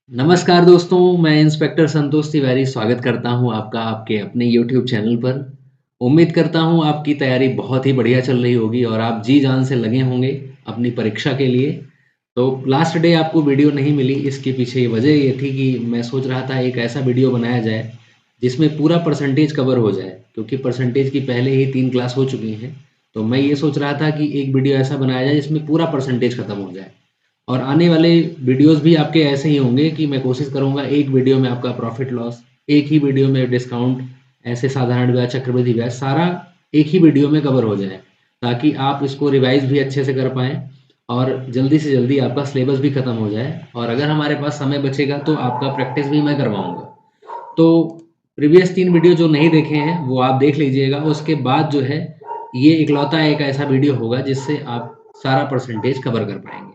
नमस्कार दोस्तों, मैं इंस्पेक्टर संतोष तिवारी स्वागत करता हूं आपका आपके अपने YouTube चैनल पर। उम्मीद करता हूं आपकी तैयारी बहुत ही बढ़िया चल रही होगी और आप जी जान से लगे होंगे अपनी परीक्षा के लिए। तो लास्ट डे आपको वीडियो नहीं मिली, इसके पीछे वजह ये थी कि मैं सोच रहा था एक ऐसा वीडियो बनाया जाए जिसमें पूरा परसेंटेज कवर हो जाए, क्योंकि परसेंटेज की पहले ही 3 क्लास हो चुकी हैं। तो मैं ये सोच रहा था कि एक वीडियो ऐसा बनाया जाए जिसमें पूरा परसेंटेज खत्म हो जाए। और आने वाले वीडियोस भी आपके ऐसे ही होंगे कि मैं कोशिश करूंगा एक वीडियो में आपका प्रॉफिट लॉस, एक ही वीडियो में डिस्काउंट, ऐसे साधारण ब्याज, चक्रवृद्धि ब्याज, सारा एक ही वीडियो में कवर हो जाए, ताकि आप इसको रिवाइज भी अच्छे से कर पाएँ और जल्दी से जल्दी आपका सिलेबस भी खत्म हो जाए। और अगर हमारे पास समय बचेगा तो आपका प्रैक्टिस भी मैं करवाऊंगा। तो प्रीवियस 3 वीडियो जो नहीं देखे हैं वो आप देख लीजिएगा। उसके बाद जो है, ये इकलौता एक ऐसा वीडियो होगा जिससे आप सारा परसेंटेज कवर कर पाएंगे।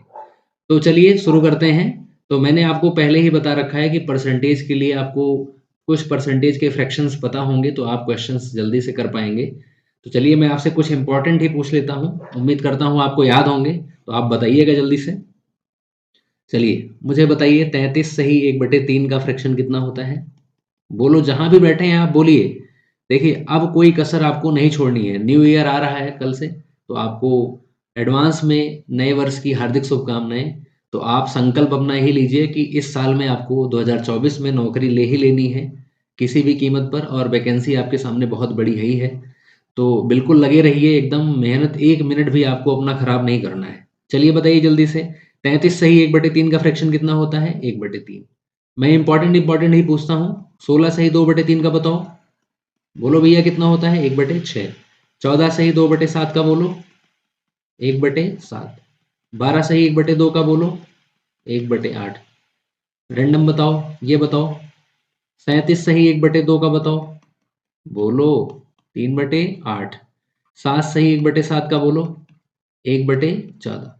तो चलिए शुरू करते हैं। तो मैंने आपको पहले ही बता रखा है कि परसेंटेज के लिए आपको कुछ परसेंटेज के फ्रैक्शंस पता होंगे तो आप क्वेश्चंस जल्दी से कर पाएंगे। तो चलिए मैं आपसे कुछ इंपॉर्टेंट ही पूछ लेता हूँ, उम्मीद करता हूँ आपको याद होंगे, तो आप बताइएगा जल्दी से। चलिए मुझे बताइए, 33 सही 1/3 का फ्रैक्शन कितना होता है? बोलो, जहां भी बैठे हैं आप बोलिए। देखिए, अब कोई कसर आपको नहीं छोड़नी है। न्यू ईयर आ रहा है कल से, तो आपको एडवांस में नए वर्ष की हार्दिक शुभकामनाएं। तो आप संकल्प अपना ही लीजिए कि इस साल में आपको 2024 में नौकरी ले ही लेनी है, किसी भी कीमत पर, और वैकेंसी आपके सामने बहुत बड़ी है ही है। तो बिल्कुल लगे रहिए, एकदम मेहनत, एक मिनट भी आपको अपना खराब नहीं करना है। चलिए बताइए जल्दी से, 33 सही 1/3 का फ्रैक्शन कितना होता है? 1/3। मैं इंपॉर्टेंट इंपॉर्टेंट ही पूछता हूँ। 16 सही 2/3 का बताओ। बोलो भैया, कितना होता है? 1/6। 14 सही 2/7 का बोलो। 1/7। 12 सही 1/2 का बोलो। 1/8। रैंडम बताओ, ये बताओ। 37 सही 1/2 का बताओ। बोलो। 3/8। 7 सही 1/7 का बोलो। 1/14।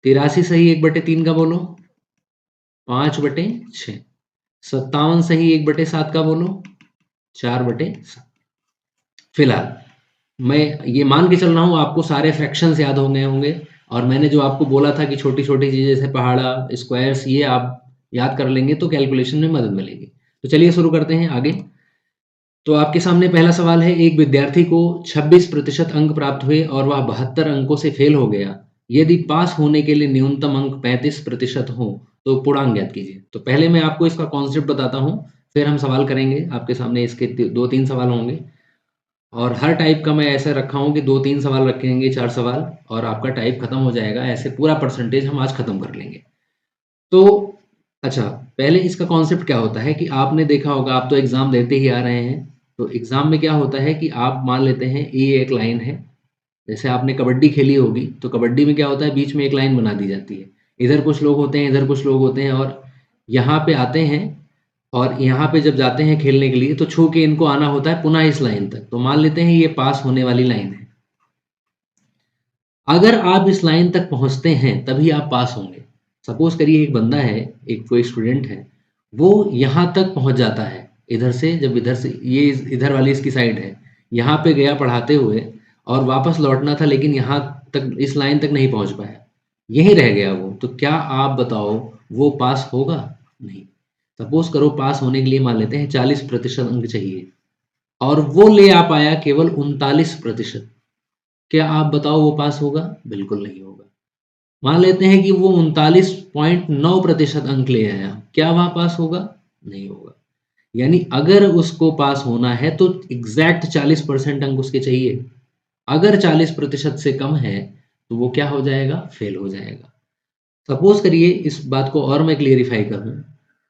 83 सही 1/3 का बोलो। 5/6। 57 सही 1/7 का बोलो। 4/7। फिलहाल मैं ये मान के चल रहा हूँ आपको सारे फ्रैक्शंस याद हो गए होंगे। और मैंने जो आपको बोला था कि छोटी छोटी चीज़ें जैसे पहाड़ा, स्क्वायर्स, ये आप याद कर लेंगे तो कैलकुलेशन में मदद मिलेगी। तो चलिए शुरू करते हैं आगे। तो आपके सामने पहला सवाल है, एक विद्यार्थी को 26% अंक प्राप्त हुए और वह 72 अंकों से फेल हो गया। यदि पास होने के लिए न्यूनतम अंक 35% हो तो पूर्णांक ज्ञात कीजिए। तो पहले मैं आपको इसका कॉन्सेप्ट बताता हूँ, फिर हम सवाल करेंगे। आपके सामने इसके 2-3 सवाल होंगे और हर टाइप का मैं ऐसे रखा हूँ कि 2-3 सवाल रखेंगे, 4 सवाल, और आपका टाइप खत्म हो जाएगा। ऐसे पूरा परसेंटेज हम आज खत्म कर लेंगे। तो अच्छा, पहले इसका कॉन्सेप्ट क्या होता है कि आपने देखा होगा, आप तो एग्ज़ाम देते ही आ रहे हैं। तो एग्ज़ाम में क्या होता है कि आप मान लेते हैं ये एक लाइन है। जैसे आपने कबड्डी खेली होगी, तो कबड्डी में क्या होता है, बीच में एक लाइन बना दी जाती है। इधर कुछ लोग होते हैं, इधर कुछ लोग होते हैं, और यहाँ पे आते हैं। और यहाँ पे जब जाते हैं खेलने के लिए तो छू के इनको आना होता है पुनः इस लाइन तक। तो मान लेते हैं ये पास होने वाली लाइन है। अगर आप इस लाइन तक पहुंचते हैं तभी आप पास होंगे। सपोज करिए एक बंदा है, एक कोई स्टूडेंट है, वो यहाँ तक पहुंच जाता है। इधर से, जब इधर से ये इधर वाली इसकी साइड है, यहाँ पे गया पढ़ाते हुए और वापस लौटना था, लेकिन यहाँ तक, इस लाइन तक नहीं पहुंच पाया, यहीं रह गया वो। तो क्या आप बताओ, वो पास होगा? नहीं। सपोज करो पास होने के लिए मान लेते हैं 40% अंक चाहिए और वो ले आ पाया केवल 39%। क्या आप बताओ वो पास होगा? बिल्कुल नहीं होगा। मान लेते हैं कि वो 39.9% अंक ले आया, क्या वह पास होगा? नहीं होगा। यानी अगर उसको पास होना है तो एग्जैक्ट 40% अंक उसके चाहिए। अगर 40% से कम है तो वो क्या हो जाएगा? फेल हो जाएगा। सपोज करिए, इस बात को और मैं क्लियरिफाई करूं,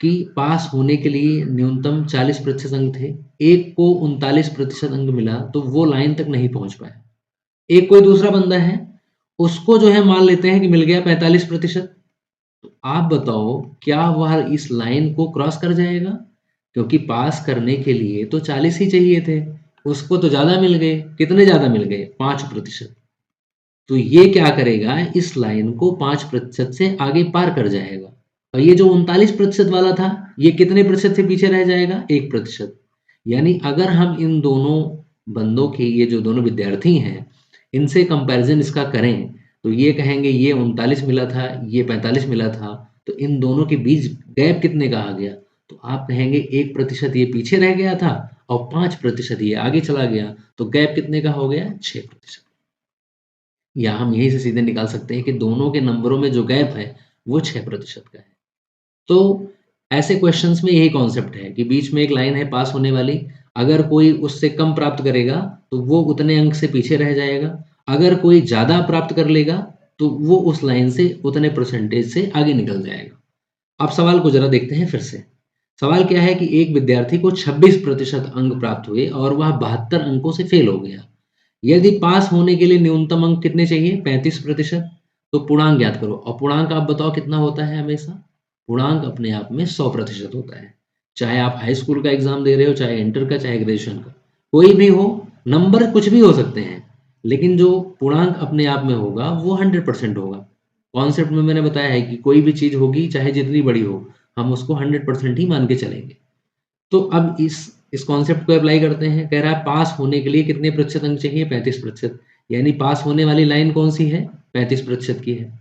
कि पास होने के लिए न्यूनतम 40% अंक थे, एक को 39% अंक मिला तो वो लाइन तक नहीं पहुंच पाया। एक कोई दूसरा बंदा है, उसको जो है मान लेते हैं कि मिल गया 45%। तो आप बताओ, क्या वह इस लाइन को क्रॉस कर जाएगा? क्योंकि पास करने के लिए तो 40 ही चाहिए थे, उसको तो ज़्यादा मिल गए। कितने ज़्यादा मिल गए? 5%। तो ये क्या करेगा, इस लाइन को 5% से आगे पार कर जाएगा। और ये जो 39% वाला था, ये कितने प्रतिशत से पीछे रह जाएगा? 1%। यानी अगर हम इन दोनों बंदों की, ये जो दोनों विद्यार्थी हैं, इनसे कंपैरिजन इसका करें तो ये कहेंगे ये 39 मिला था, ये 45 मिला था, तो इन दोनों के बीच गैप कितने का आ गया? तो आप कहेंगे 1% ये पीछे रह गया था और 5% ये आगे चला गया, तो गैप कितने का हो गया? 6%। या हम यहीं से सीधे निकाल सकते हैं कि दोनों के नंबरों में जो गैप है वो 6% का है। तो ऐसे क्वेश्चंस में यही कॉन्सेप्ट है कि बीच में एक लाइन है पास होने वाली, अगर कोई उससे कम प्राप्त करेगा तो वो उतने अंक से पीछे रह जाएगा, अगर कोई ज़्यादा प्राप्त कर लेगा तो वो उस लाइन से उतने परसेंटेज से आगे निकल जाएगा। अब सवाल को जरा देखते हैं फिर से। सवाल क्या है कि एक विद्यार्थी को 26% अंक प्राप्त हुए और वह 72 अंकों से फेल हो गया। यदि पास होने के लिए न्यूनतम अंक कितने चाहिए? 35%। तो पूर्णांक ज्ञात करो। और पूर्णांक आप बताओ कितना होता है हमेशा? पूर्णांक अपने आप में 100% होता है। चाहे आप हाई स्कूल का एग्जाम दे रहे हो, चाहे इंटर का, चाहे ग्रेजुएशन का, कोई भी हो, नंबर कुछ भी हो सकते हैं, लेकिन जो पूर्णांक अपने आप में होगा वो 100% होगा। कॉन्सेप्ट में मैंने बताया है कि कोई भी चीज होगी चाहे जितनी बड़ी हो, हम उसको 100% ही मान के चलेंगे। तो अब इस कॉन्सेप्ट को अप्लाई करते हैं। कह रहा है पास होने के लिए कितने प्रतिशत अंक चाहिए? 35%। यानी पास होने वाली लाइन कौन सी है? 35% की है।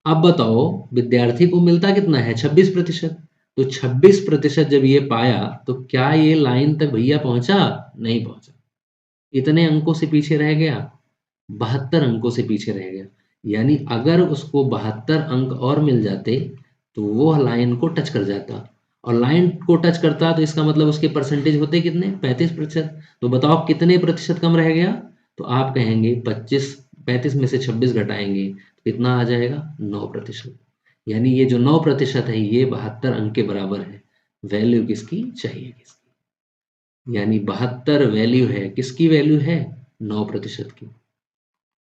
अब बताओ विद्यार्थी को मिलता कितना है? 26%। तो 26% जब ये पाया तो क्या ये लाइन तक भैया पहुंचा? नहीं पहुंचा। इतने अंकों से पीछे रह गया, 72 अंकों से पीछे रह गया। यानी अगर उसको 72 अंक और मिल जाते तो वो लाइन को टच कर जाता, और लाइन को टच करता तो इसका मतलब उसके परसेंटेज होते कितने? 35%। तो बताओ कितने प्रतिशत कम रह गया? तो आप कहेंगे 25, 35 में से 26 घटाएंगे तो कितना आ जाएगा? 9%। यानी ये जो 9% है ये 72 अंक के बराबर है। वैल्यू किसकी चाहिए? किसकी? यानी 72 वैल्यू है, किसकी वैल्यू है? 9% की।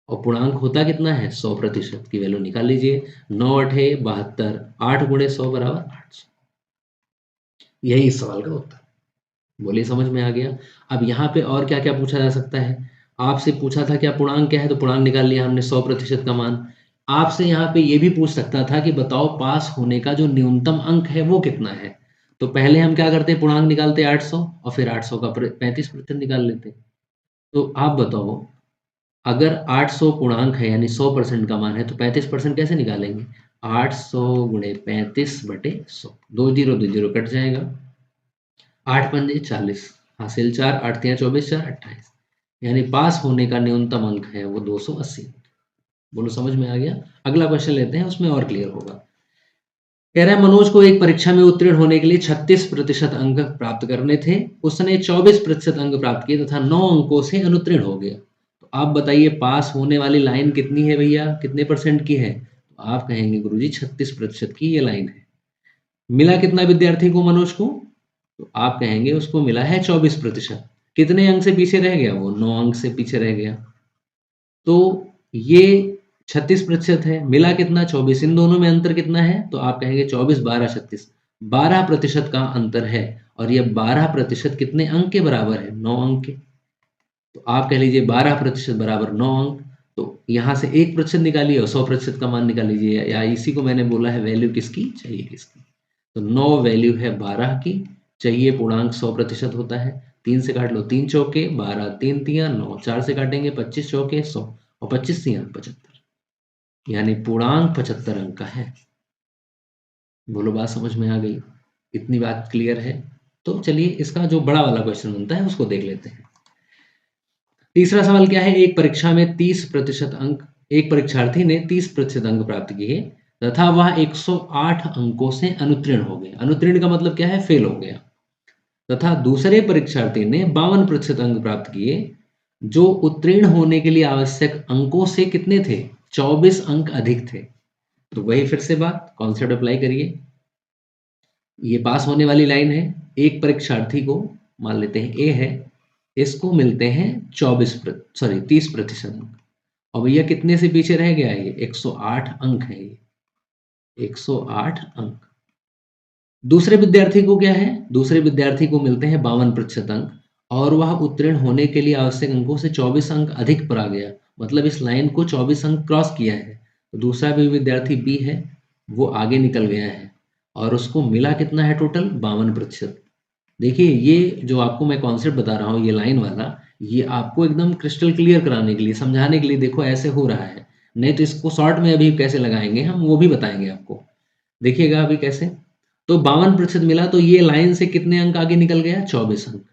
और पूर्णांक होता कितना है? 100% की वैल्यू निकाल लीजिए। 9 अठे 72, 8 गुणे 100 बराबर 800। यही इस सवाल का उत्तर। बोलिए समझ में आ गया? अब यहाँ पे और क्या क्या पूछा जा सकता है? आपसे पूछा था क्या पूर्णांक क्या है, तो पूर्णांक निकाल लिया हमने 100% का मान। आपसे यहाँ पे ये भी पूछ सकता था कि बताओ पास होने का जो न्यूनतम अंक है वो कितना है। तो पहले हम क्या करते? पूर्णांक निकालते 800 और फिर 800 का 35% निकाल लेते। तो आप बताओ अगर 800 पूर्णांक है यानी 100% का मान है तो 35% कैसे निकालेंगे? 800 गुणे 35 बटे 100, दो जीरो कट जाएगा। 8 पंजे 40, हासिल 4, 8 तिया 24, 4 28। यानी पास होने का न्यूनतम अंक है वो 280। बोलो समझ में आ गया? अगला क्वेश्चन लेते हैं, उसमें और क्लियर होगा। कह रहा है मनोज को एक परीक्षा में उत्तीर्ण होने के लिए 36% अंक प्राप्त करने थे। उसने 24% अंक प्राप्त किए तथा 9 अंकों से अनुत्तीर्ण हो गया। तो आप बताइए पास होने वाली लाइन कितनी है भैया? कितने परसेंट की है? तो आप कहेंगे गुरुजी 36% की ये लाइन है। मिला कितना विद्यार्थी को, मनोज को? तो आप कहेंगे उसको मिला है 24%। कितने अंक से पीछे रह गया? वो 9 अंक से पीछे रह गया। तो ये 36% है, मिला कितना? 24। इन दोनों में अंतर कितना है? तो आप कहेंगे 24, 12, 36, 12% का अंतर है। और ये 12% कितने अंक के बराबर है? 9 अंक के। तो आप कह लीजिए 12% बराबर 9 अंक। तो यहाँ से 1% निकालिए और 100% का मान निकाल लीजिए, या इसी को मैंने बोला है वैल्यू किसकी चाहिए? किसकी? तो 9 वैल्यू है 12 की, चाहिए पूर्णांक 100% होता है। 3 से काट लो, 3 चौके 12, 3 तिया 9, 4 से काटेंगे 25 चौके 100 और 25 तिया 75। यानी पूर्णांक 75 अंक का है। बोलो बात समझ में आ गई? इतनी बात क्लियर है? तो चलिए इसका जो बड़ा वाला क्वेश्चन बनता है उसको देख लेते हैं। तीसरा सवाल क्या है? एक परीक्षार्थी ने 30% अंक प्राप्त किए तथा वह 108 अंकों से अनुत्तीर्ण हो गया। अनुत्तीर्ण का मतलब क्या है? फेल हो गया। तथा दूसरे परीक्षार्थी ने 52% अंक प्राप्त किए, जो उत्तीर्ण होने के लिए आवश्यक अंकों से कितने थे? 24 अंक अधिक थे। तो वही फिर से बात, कॉन्सेप्ट अप्लाई करिए। ये पास होने वाली लाइन है। एक परीक्षार्थी को मान लेते हैं ए है, इसको मिलते हैं 30% अंक। और भैया कितने से पीछे रह गया है? ये 108 अंक है। ये 108 अंक। दूसरे विद्यार्थी को क्या है? दूसरे विद्यार्थी को मिलते हैं 52% अंक और वह उत्तीर्ण होने के लिए आवश्यक अंकों से 24 अंक अधिक पर आ गया। मतलब इस लाइन को 24 अंक क्रॉस किया है। तो दूसरा भी विद्यार्थी बी है, वो आगे निकल गया है और उसको मिला कितना है टोटल? 52%। देखिए ये जो आपको मैं कॉन्सेप्ट बता रहा हूँ, ये लाइन वाला, ये आपको एकदम क्रिस्टल क्लियर कराने के लिए, समझाने के लिए, देखो ऐसे हो रहा है। नहीं तो इसको शॉर्ट में अभी कैसे लगाएंगे हम, वो भी बताएंगे आपको। देखिएगा अभी कैसे। तो 52% मिला, तो ये लाइन से कितने अंक आगे निकल गया? 24 अंक।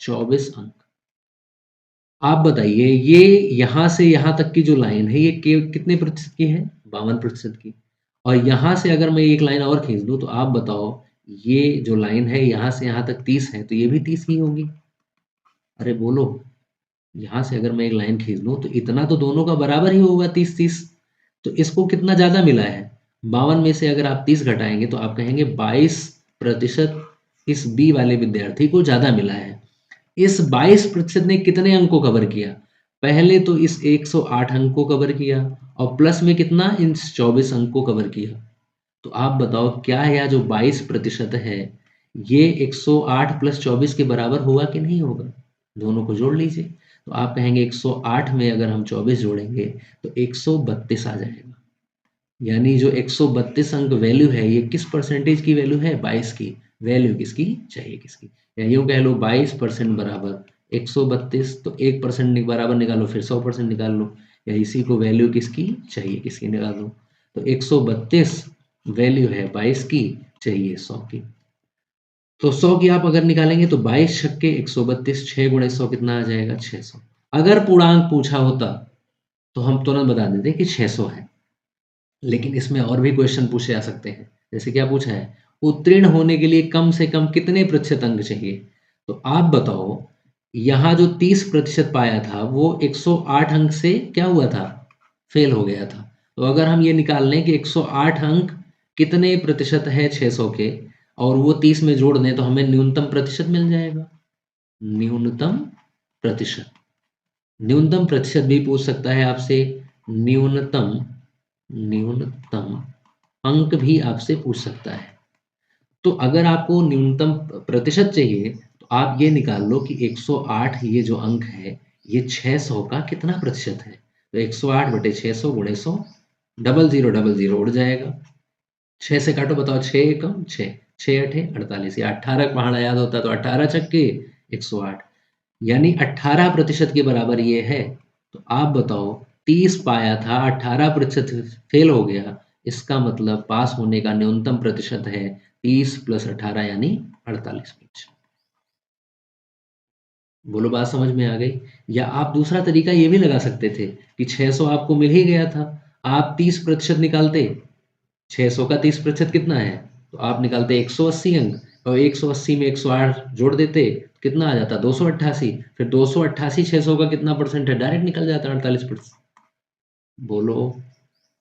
24 अंक। आप बताइए, ये यहाँ से यहाँ तक की जो लाइन है, ये कितने प्रतिशत की है? 52% की। और यहाँ से अगर मैं एक लाइन और खींच दूँ, तो आप बताओ, ये जो लाइन है यहाँ से यहाँ तक 30 है, तो ये भी 30 ही होगी। अरे बोलो, यहाँ से अगर मैं एक लाइन खींच लूँ, तो इतना तो दोनों का बराबर ही होगा, 30-30। तो इसको कितना ज़्यादा मिला है? 52 में से अगर आप 30 घटाएंगे, तो आप कहेंगे 22% इस बी वाले विद्यार्थी को ज़्यादा मिला है। इस 22% ने कितने अंक को कवर किया? पहले तो इस 108 अंक को कवर किया, और प्लस में कितना, इन 24 अंक को कवर किया। तो आप बताओ, क्या यह जो 22% है, ये 108 प्लस 24 के बराबर होगा कि नहीं होगा? दोनों को जोड़ लीजिए। तो आप कहेंगे 108 में अगर हम 24 जोड़ेंगे, तो 132 आ जाएगा। यानी जो 132 अंक वैल्यू है, ये किस परसेंटेज की वैल्यू है? 22 की। वैल्यू किसकी चाहिए? किसकी? या यूं कह लो, 22% बराबर 132, तो 1% बराबर निकालो, फिर 100% निकाल लो। या इसी को वैल्यू किसकी चाहिए? किसकी निकालो। तो 132 वैल्यू है 22 की, चाहिए 100 की। तो 100 की आप अगर निकालेंगे, तो 22 छक्के 132, 6 गुणे 100 कितना आ जाएगा? 600। अगर पूर्णांक पूछा होता, तो हम तुरंत बता देते कि 600 है। लेकिन इसमें और भी क्वेश्चन पूछे जा सकते हैं। जैसे क्या पूछा है? उत्तीर्ण होने के लिए कम से कम कितने प्रतिशत अंक चाहिए? तो आप बताओ, यहाँ जो 30% पाया था, वो 108 अंक से क्या हुआ था? फेल हो गया था। तो अगर हम ये निकाल लें कि 108 अंक कितने प्रतिशत है 600 के, और वो 30 में जोड़ दें, तो हमें न्यूनतम प्रतिशत मिल जाएगा। न्यूनतम प्रतिशत। न्यूनतम प्रतिशत भी पूछ सकता है आपसे। न्यूनतम न्यूनतम अंक भी आपसे पूछ सकता है। तो अगर आपको न्यूनतम प्रतिशत चाहिए, तो आप ये निकाल लो कि 108 ये जो अंक है, ये 600 का कितना प्रतिशत है? तो 108 बटे 600 गुणे 100, डबल जीरो उड़ जाएगा। 6 से काटो, बताओ, 6 एकम 6, 6 अठे 48, या 18 पहाड़ा याद होता तो 18 छक्के 108, यानी 18% के बराबर ये है। तो आप बताओ, 30 पाया था, 18% फेल हो गया, इसका मतलब पास होने का न्यूनतम प्रतिशत है 30 प्लस 18, यानी 48%। बोलो, बात समझ में आ गई? या आप दूसरा तरीका ये भी लगा सकते थे कि 600 आपको मिल ही गया था, आप 30% निकालते। 600 का 30% कितना है? तो आप निकालते 180 अंक, और 180 में 108 जोड़ देते, कितना आ जाता? 288। फिर 288 600 का कितना परसेंट है? डायरेक्ट निकल जाता 48%। बोलो,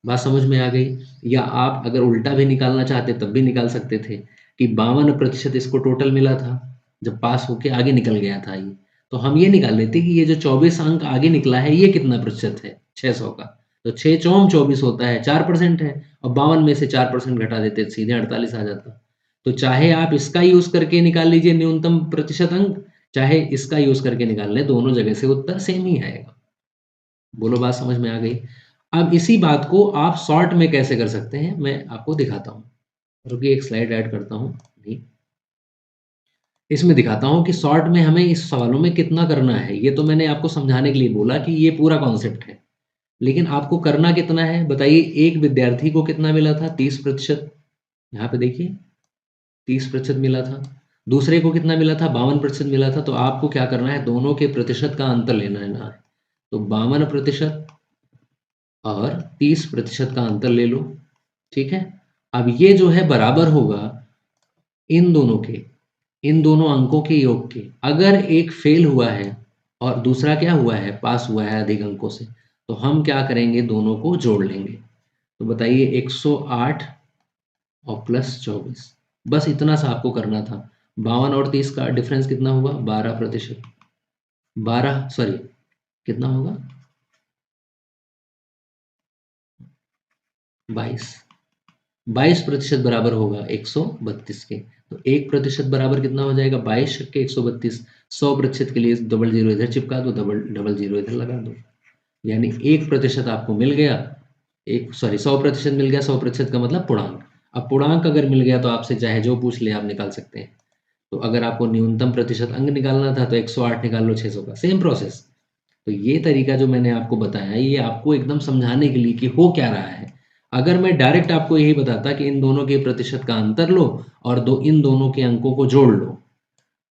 बात समझ में आ गई? या आप अगर उल्टा भी निकालना चाहते, तब भी निकाल सकते थे कि 52% इसको टोटल मिला था, जब पास होके आगे निकल गया था ये। तो हम ये निकाल लेते कि ये जो 24 अंक आगे निकला है, ये कितना प्रतिशत है 600 का? तो 6 चौम 24 होता है, 4% है, और 52 में से 4% घटा देते, सीधे 48 आ जाता। तो चाहे आप इसका यूज करके निकाल लीजिए न्यूनतम प्रतिशत अंक, चाहे इसका यूज करके निकाल लें, दोनों जगह से उत्तर सेम ही आएगा। बोलो, बात समझ में आ गई? अब इसी बात को आप शॉर्ट में कैसे कर सकते हैं, मैं आपको दिखाता हूँ। रुकिए, एक स्लाइड ऐड करता हूँ। नहीं, इसमें दिखाता हूँ कि शॉर्ट में हमें इस सवालों में कितना करना है। ये तो मैंने आपको समझाने के लिए बोला कि ये पूरा कॉन्सेप्ट है, लेकिन आपको करना कितना है बताइए? एक विद्यार्थी को कितना मिला था? 30%। यहाँ पे देखिए, 30% मिला था। दूसरे को कितना मिला था? 52% मिला था। तो आपको क्या करना है? दोनों के प्रतिशत का अंतर लेना है ना। तो 52% और 30% का अंतर ले लो। ठीक है। अब ये जो है बराबर होगा इन दोनों के, इन दोनों अंकों के योग के। अगर एक फेल हुआ है और दूसरा क्या हुआ है? पास हुआ है अधिक अंकों से, तो हम क्या करेंगे? दोनों को जोड़ लेंगे। तो बताइए, 108 और प्लस 24, बस इतना सा आपको करना था। 52 और 30 का डिफरेंस कितना होगा? 12%। 12, सॉरी, कितना होगा? 22। 22% बराबर होगा 132 के। तो 1% बराबर कितना हो जाएगा? 22 के 132। 100% के लिए डबल जीरो इधर चिपका दो, डबल डबल जीरो इधर लगा दो, यानी 1% आपको मिल गया। एक, सॉरी, 100% मिल गया। 100% का मतलब पूर्णांक। अब पूर्णांक अगर मिल गया, तो आपसे चाहे जो पूछ ले आप निकाल सकते हैं। तो अगर आपको न्यूनतम प्रतिशत अंक निकालना था, तो 108 निकाल लो 600 का, सेम प्रोसेस। तो ये तरीका जो मैंने आपको बताया, ये आपको एकदम समझाने के लिए कि हो क्या रहा है। अगर मैं डायरेक्ट आपको यही बताता कि इन दोनों के प्रतिशत का अंतर लो और इन दोनों के अंकों को जोड़ लो,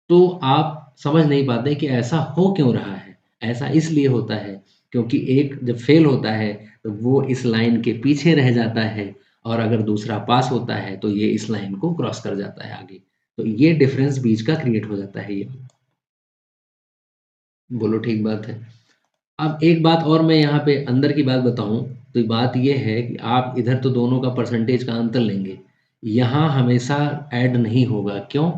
तो आप समझ नहीं पाते कि ऐसा हो क्यों रहा है। ऐसा इसलिए होता है क्योंकि एक जब फेल होता है तो वो इस लाइन के पीछे रह जाता है, और अगर दूसरा पास होता है तो ये इस लाइन को क्रॉस कर जाता है आगे। तो ये डिफरेंस बीच का क्रिएट हो जाता है ये। बोलो ठीक बात है। अब एक बात और मैं यहाँ पे अंदर की बात बताऊँ, तो बात ये है कि आप इधर तो दोनों का परसेंटेज का अंतर लेंगे, यहाँ हमेशा ऐड नहीं होगा। क्यों?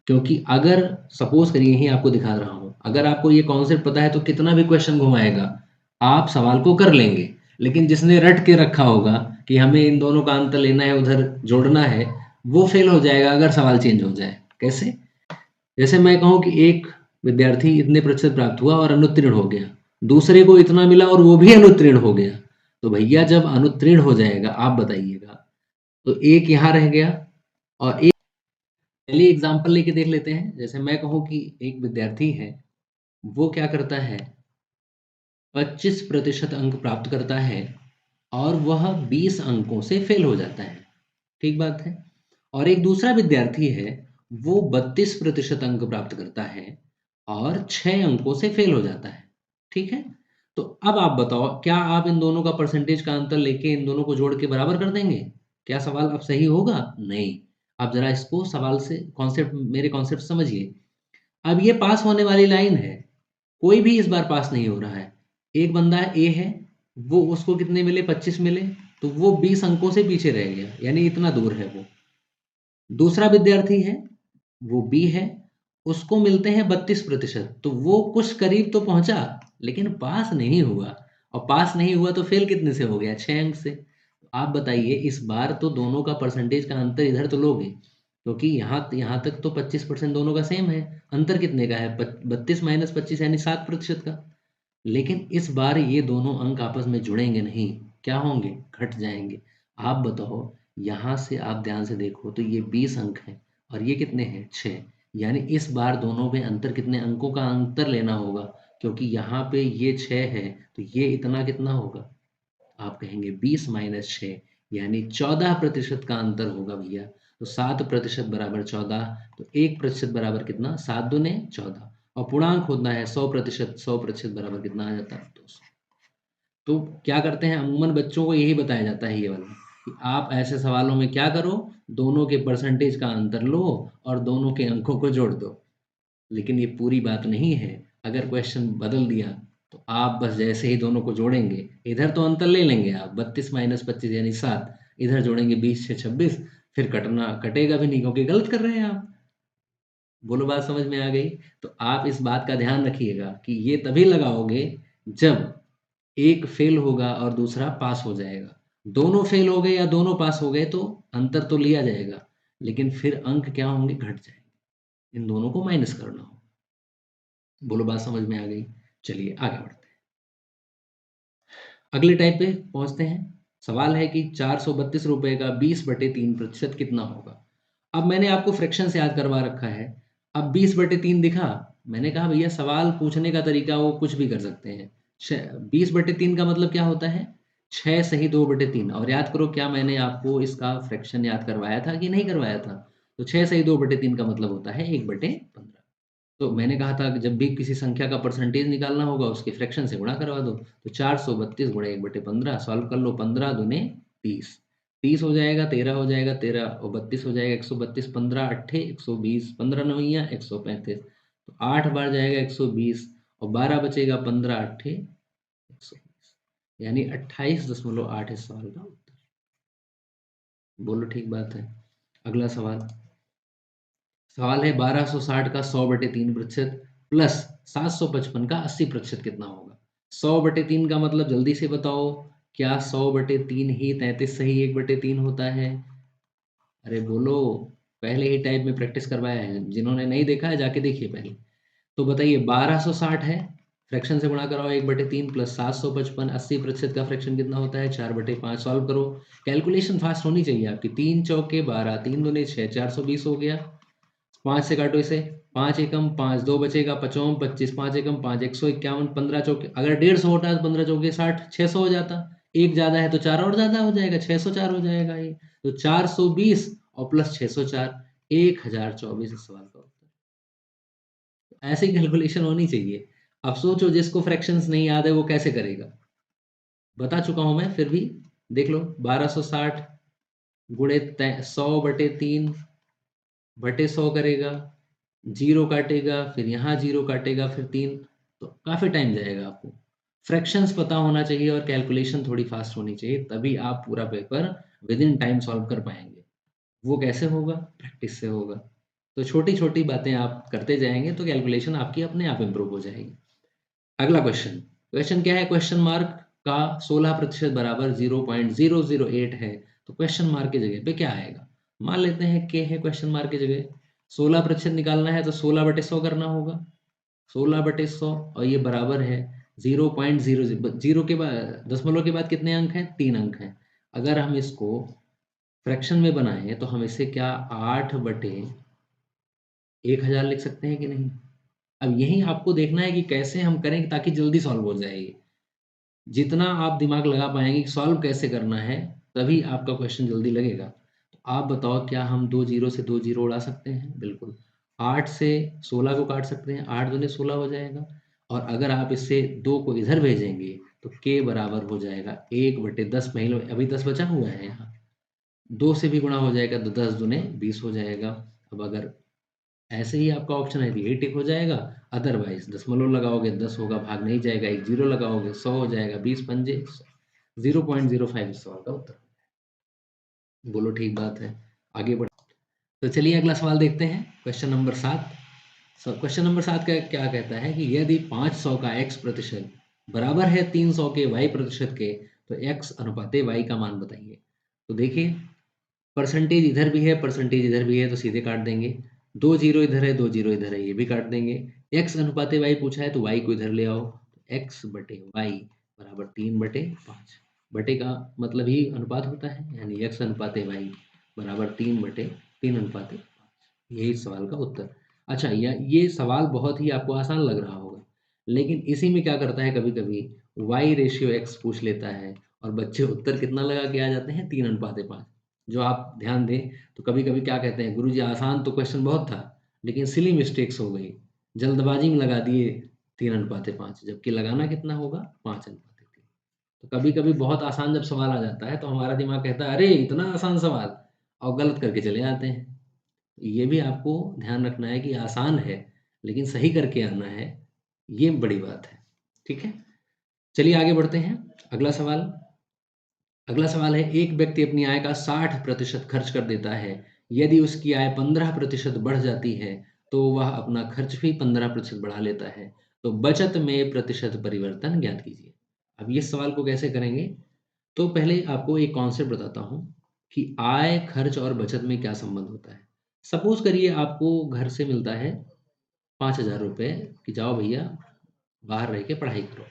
क्योंकि अगर सपोज़ करिए यहीं आपको दिखा रहा हूँ, अगर आपको ये कॉन्सेप्ट पता है तो कितना भी क्वेश्चन घुमाएगा, आप सवाल को कर लेंगे। लेकिन जिसने रट के रखा होगा कि हमें इन दोनों का अंतर लेना है, उधर जोड़ना है, वो फेल हो जाएगा अगर सवाल चेंज हो जाए। कैसे? जैसे मैं कहूँ कि एक विद्यार्थी इतने प्रतिशत प्राप्त हुआ और अनुत्तीर्ण हो गया, दूसरे को इतना मिला और वो भी अनुत्तीर्ण हो गया। तो भैया जब अनुत्तीर्ण हो जाएगा, आप बताइएगा, तो एक यहाँ रह गया और एक। चलिए एग्जाम्पल लेके देख लेते हैं। जैसे मैं कहूँ कि एक विद्यार्थी है, वो क्या करता है, 25% अंक प्राप्त करता है और वह 20 अंकों से फेल हो जाता है। ठीक बात है। और एक दूसरा विद्यार्थी है, वो 32% अंक प्राप्त करता है और 6 अंकों से फेल हो जाता है। ठीक है। तो अब आप बताओ, क्या आप इन दोनों का परसेंटेज का अंतर लेके इन दोनों को जोड़ के बराबर कर देंगे? क्या सवाल अब सही होगा? नहीं। आप जरा इसको सवाल से कॉन्सेप्ट, मेरे कॉन्सेप्ट समझिए। अब ये पास होने वाली लाइन है, कोई भी इस बार पास नहीं हो रहा है। एक बंदा ए है, वो उसको कितने मिले? 25 मिले, तो वो 20 अंकों से पीछे रह गया, यानी इतना दूर है वो। दूसरा विद्यार्थी है, वो बी है, उसको मिलते हैं 32%, तो वो कुछ करीब तो पहुंचा, लेकिन पास नहीं हुआ। और पास नहीं हुआ तो फेल कितने से हो गया? 6 अंक से। आप बताइए, इस बार तो दोनों का परसेंटेज का अंतर इधर तो लोगे, क्योंकि यहाँ तक तो 25% दोनों का सेम है। अंतर कितने का है? 32 माइनस 25 यानी 7% का। लेकिन इस बार ये दोनों अंक आपस में जुड़ेंगे नहीं, क्या होंगे? घट जाएंगे। आप बताओ, यहाँ से आप ध्यान से देखो तो ये 20 अंक हैं और ये कितने हैं? 6। यानी इस बार दोनों में अंतर, कितने अंकों का अंतर लेना होगा? क्योंकि यहाँ पे ये 6 है, तो ये इतना कितना होगा? आप कहेंगे 20 माइनस 6, यानी 14% का अंतर होगा भैया। तो 7% बराबर 14, तो 1% बराबर कितना? 7 दूने 14। और पूर्णांक होता है 100%, 100% बराबर कितना आ जाता है? 200। तो क्या करते हैं, अमूमन बच्चों को यही बताया जाता है ये वाला, कि आप ऐसे सवालों में क्या करो, दोनों के परसेंटेज का अंतर लो और दोनों के अंकों को जोड़ दो। लेकिन ये पूरी बात नहीं है। अगर क्वेश्चन बदल दिया तो आप बस जैसे ही दोनों को जोड़ेंगे, इधर तो अंतर ले लेंगे आप, 32 माइनस 25 यानी 7, इधर जोड़ेंगे 20 से 26, फिर कटना कटेगा भी नहीं, क्योंकि गलत कर रहे हैं आप। बोलो बात समझ में आ गई? तो आप इस बात का ध्यान रखिएगा कि ये तभी लगाओगे जब एक फेल होगा और दूसरा पास हो जाएगा। दोनों फेल हो गए या दोनों पास हो गए तो अंतर तो लिया जाएगा, लेकिन फिर अंक क्या होंगे? घट जाएंगे। इन दोनों को माइनस करना हो। बोलो बात समझ में आ गई? चलिए आगे बढ़ते हैं। अगले टाइप पे पहुंचते हैं। सवाल है कि 432 रुपए का 20/3% कितना होगा? अब मैंने आपको फ्रैक्शन से याद करवा रखा है। अब 20/3 दिखा, मैंने कहा भैया सवाल पूछने का तरीका वो कुछ भी कर सकते हैं। 20/3 का मतलब क्या होता है? 6 सही 2/3। और याद करो, क्या मैंने आपको इसका फ्रैक्शन याद करवाया था कि नहीं करवाया था? तो 6 सही 2/3 का मतलब होता है 1/15। तो मैंने कहा था कि जब भी किसी संख्या का परसेंटेज निकालना होगा, उसके फ्रैक्शन से गुणा करवा दो। तो 432 गुणा 1/15, सॉल्व कर लो। 15 दूने 30, 30 हो जाएगा, 13 हो जाएगा, 13 और 32 हो जाएगा, 132, 15 अट्ठे 120, 15 नवैया 135। तो 8 बार जाएगा 120 और 12 बचेगा, 15 अट्ठे 120, यानी 28.8 इस सवाल का उत्तर। बोलो ठीक बात है। अगला सवाल। सवाल है 1260 का 100/3% प्लस 755 का 80% कितना होगा? 100/3 का मतलब जल्दी से बताओ, क्या 100/3 ही 33 सही 1/3 होता है? अरे बोलो, पहले ही टाइप में प्रैक्टिस करवाया है, जिन्होंने नहीं देखा है जाके देखिए पहले। तो बताइए, 1260 है, फ्रैक्शन से गुणा कराओ 1/3 प्लस 755, 80% का फ्रैक्शन कितना होता है? 4/5। सॉल्व करो। कैलकुलेशन फास्ट होनी चाहिए आपकी। 3 चौके 12, 3 दूने 6, 420 हो गया। 5 से काटो इसे, 5 एकम 5, 2 बचेगा, 55 25, 5 एकम 5, 151, 15 चौके, अगर 150 होता है तो 15 चौके 60, 600 हो जाता। एक ज़्यादा है तो 4 और ज़्यादा हो जाएगा, 604 हो जाएगा ये। तो 420 और प्लस 604, 1024 इस सवाल का उत्तर। ऐसे ही कैलकुलेशन होनी चाहिए। अब सोचो जिसको फ्रैक्शंस नहीं याद है वो कैसे करेगा? बता चुका हूँ मैं, फिर भी देख लो। 1260 गुणे 100/3 बटे 100 करेगा, जीरो काटेगा, फिर यहाँ जीरो काटेगा, फिर 3, तो काफ़ी टाइम जाएगा आपको। फ्रैक्शंस पता होना चाहिए और कैलकुलेशन थोड़ी फास्ट होनी चाहिए, तभी आप पूरा paper with in time solve कर पाएंगे। वो कैसे होगा? प्रैक्टिस से होगा। तो छोटी छोटी बातें आप करते जाएंगे तो कैलकुलेशन आपकी अपने आप इम्प्रूव हो जाएगी। अगला क्वेश्चन, क्वेश्चन क्या है? क्वेश्चन मार्क का 16% बराबर 0.008 है, तो क्वेश्चन मार्क की जगह पे क्या आएगा? मान लेते हैं के है क्वेश्चन मार्क की जगह। 16% निकालना है तो 16/100 करना होगा। 16/100 और ये बराबर है 0.00। जीरो के बाद, दशमलव के बाद कितने अंक हैं? 3 अंक हैं। अगर हम इसको फ्रैक्शन में बनाएं तो हम इसे क्या 8/1000 लिख सकते हैं कि नहीं? अब यही आपको देखना है कि कैसे हम करें ताकि जल्दी सॉल्व हो जाए ये। जितना आप दिमाग लगा पाएंगे कि सॉल्व कैसे करना है, तभी आपका क्वेश्चन जल्दी लगेगा। तो आप बताओ, क्या हम 2 जीरो से 2 जीरो उड़ा सकते हैं? बिल्कुल। 8 से 16 को काट सकते हैं, 8 दूनी 16 हो जाएगा। और अगर आप इससे 2 को इधर भेजेंगे तो के बराबर हो जाएगा 1/10। महीनों अभी 10 बचा हुआ है यहाँ, 2 से भी गुणा हो जाएगा तो 10 दूने 20 हो जाएगा। अब अगर ऐसे ही आपका ऑप्शन है तो ये टिक हो जाएगा। अदरवाइज दशमलव लगाओगे 10 होगा, भाग नहीं जाएगा। एक जीरो लगाओगे 100 हो जाएगा, 20 पंजे 0.05 इस सवाल का उत्तर। बोलो ठीक बात है। आगे बढ़, तो चलिए अगला सवाल देखते हैं। Question number 7। क्वेश्चन नंबर 7 का क्या कहता है कि यदि 500 का x प्रतिशत बराबर है 300 के y प्रतिशत के, तो x अनुपाते y का मान बताइए। तो देखिए, परसेंटेज इधर भी है, परसेंटेज इधर भी है, तो सीधे काट देंगे। 2 जीरो इधर है, 2 जीरो इधर है, ये भी काट देंगे। x अनुपाते y पूछा है तो y को इधर ले आओ। x बटे वाई बराबर 3/5। बटे का मतलब ही अनुपात होता है, यानी x अनुपाते y बराबर 3/3 अनुपाते 5। यही इस सवाल का उत्तर। अच्छा, ये सवाल बहुत ही आपको आसान लग रहा होगा, लेकिन इसी में क्या करता है, कभी कभी y/x पूछ लेता है और बच्चे उत्तर कितना लगा के आ जाते हैं? 3/5। जो आप ध्यान दें तो कभी कभी क्या कहते हैं, गुरुजी आसान तो क्वेश्चन बहुत था, लेकिन सिली मिस्टेक्स हो गई, जल्दबाजी में लगा दिए 3/5, जबकि लगाना कितना होगा? 5/3। तो कभी कभी बहुत आसान जब सवाल आ जाता है तो हमारा दिमाग कहता है अरे इतना आसान सवाल, और गलत करके चले जाते हैं। ये भी आपको ध्यान रखना है कि आसान है लेकिन सही करके आना है, ये बड़ी बात है। ठीक है, चलिए आगे बढ़ते हैं। अगला सवाल, अगला सवाल है, एक व्यक्ति अपनी आय का 60% खर्च कर देता है। यदि उसकी आय 15% बढ़ जाती है तो वह अपना खर्च भी 15% बढ़ा लेता है। तो बचत में प्रतिशत परिवर्तन ज्ञात कीजिए। अब ये सवाल को कैसे करेंगे? तो पहले आपको एक कॉन्सेप्ट बताता हूँ कि आय, खर्च और बचत में क्या संबंध होता है। सपोज करिए आपको घर से मिलता है 5,000 रुपये कि जाओ भैया बाहर रह के पढ़ाई करो,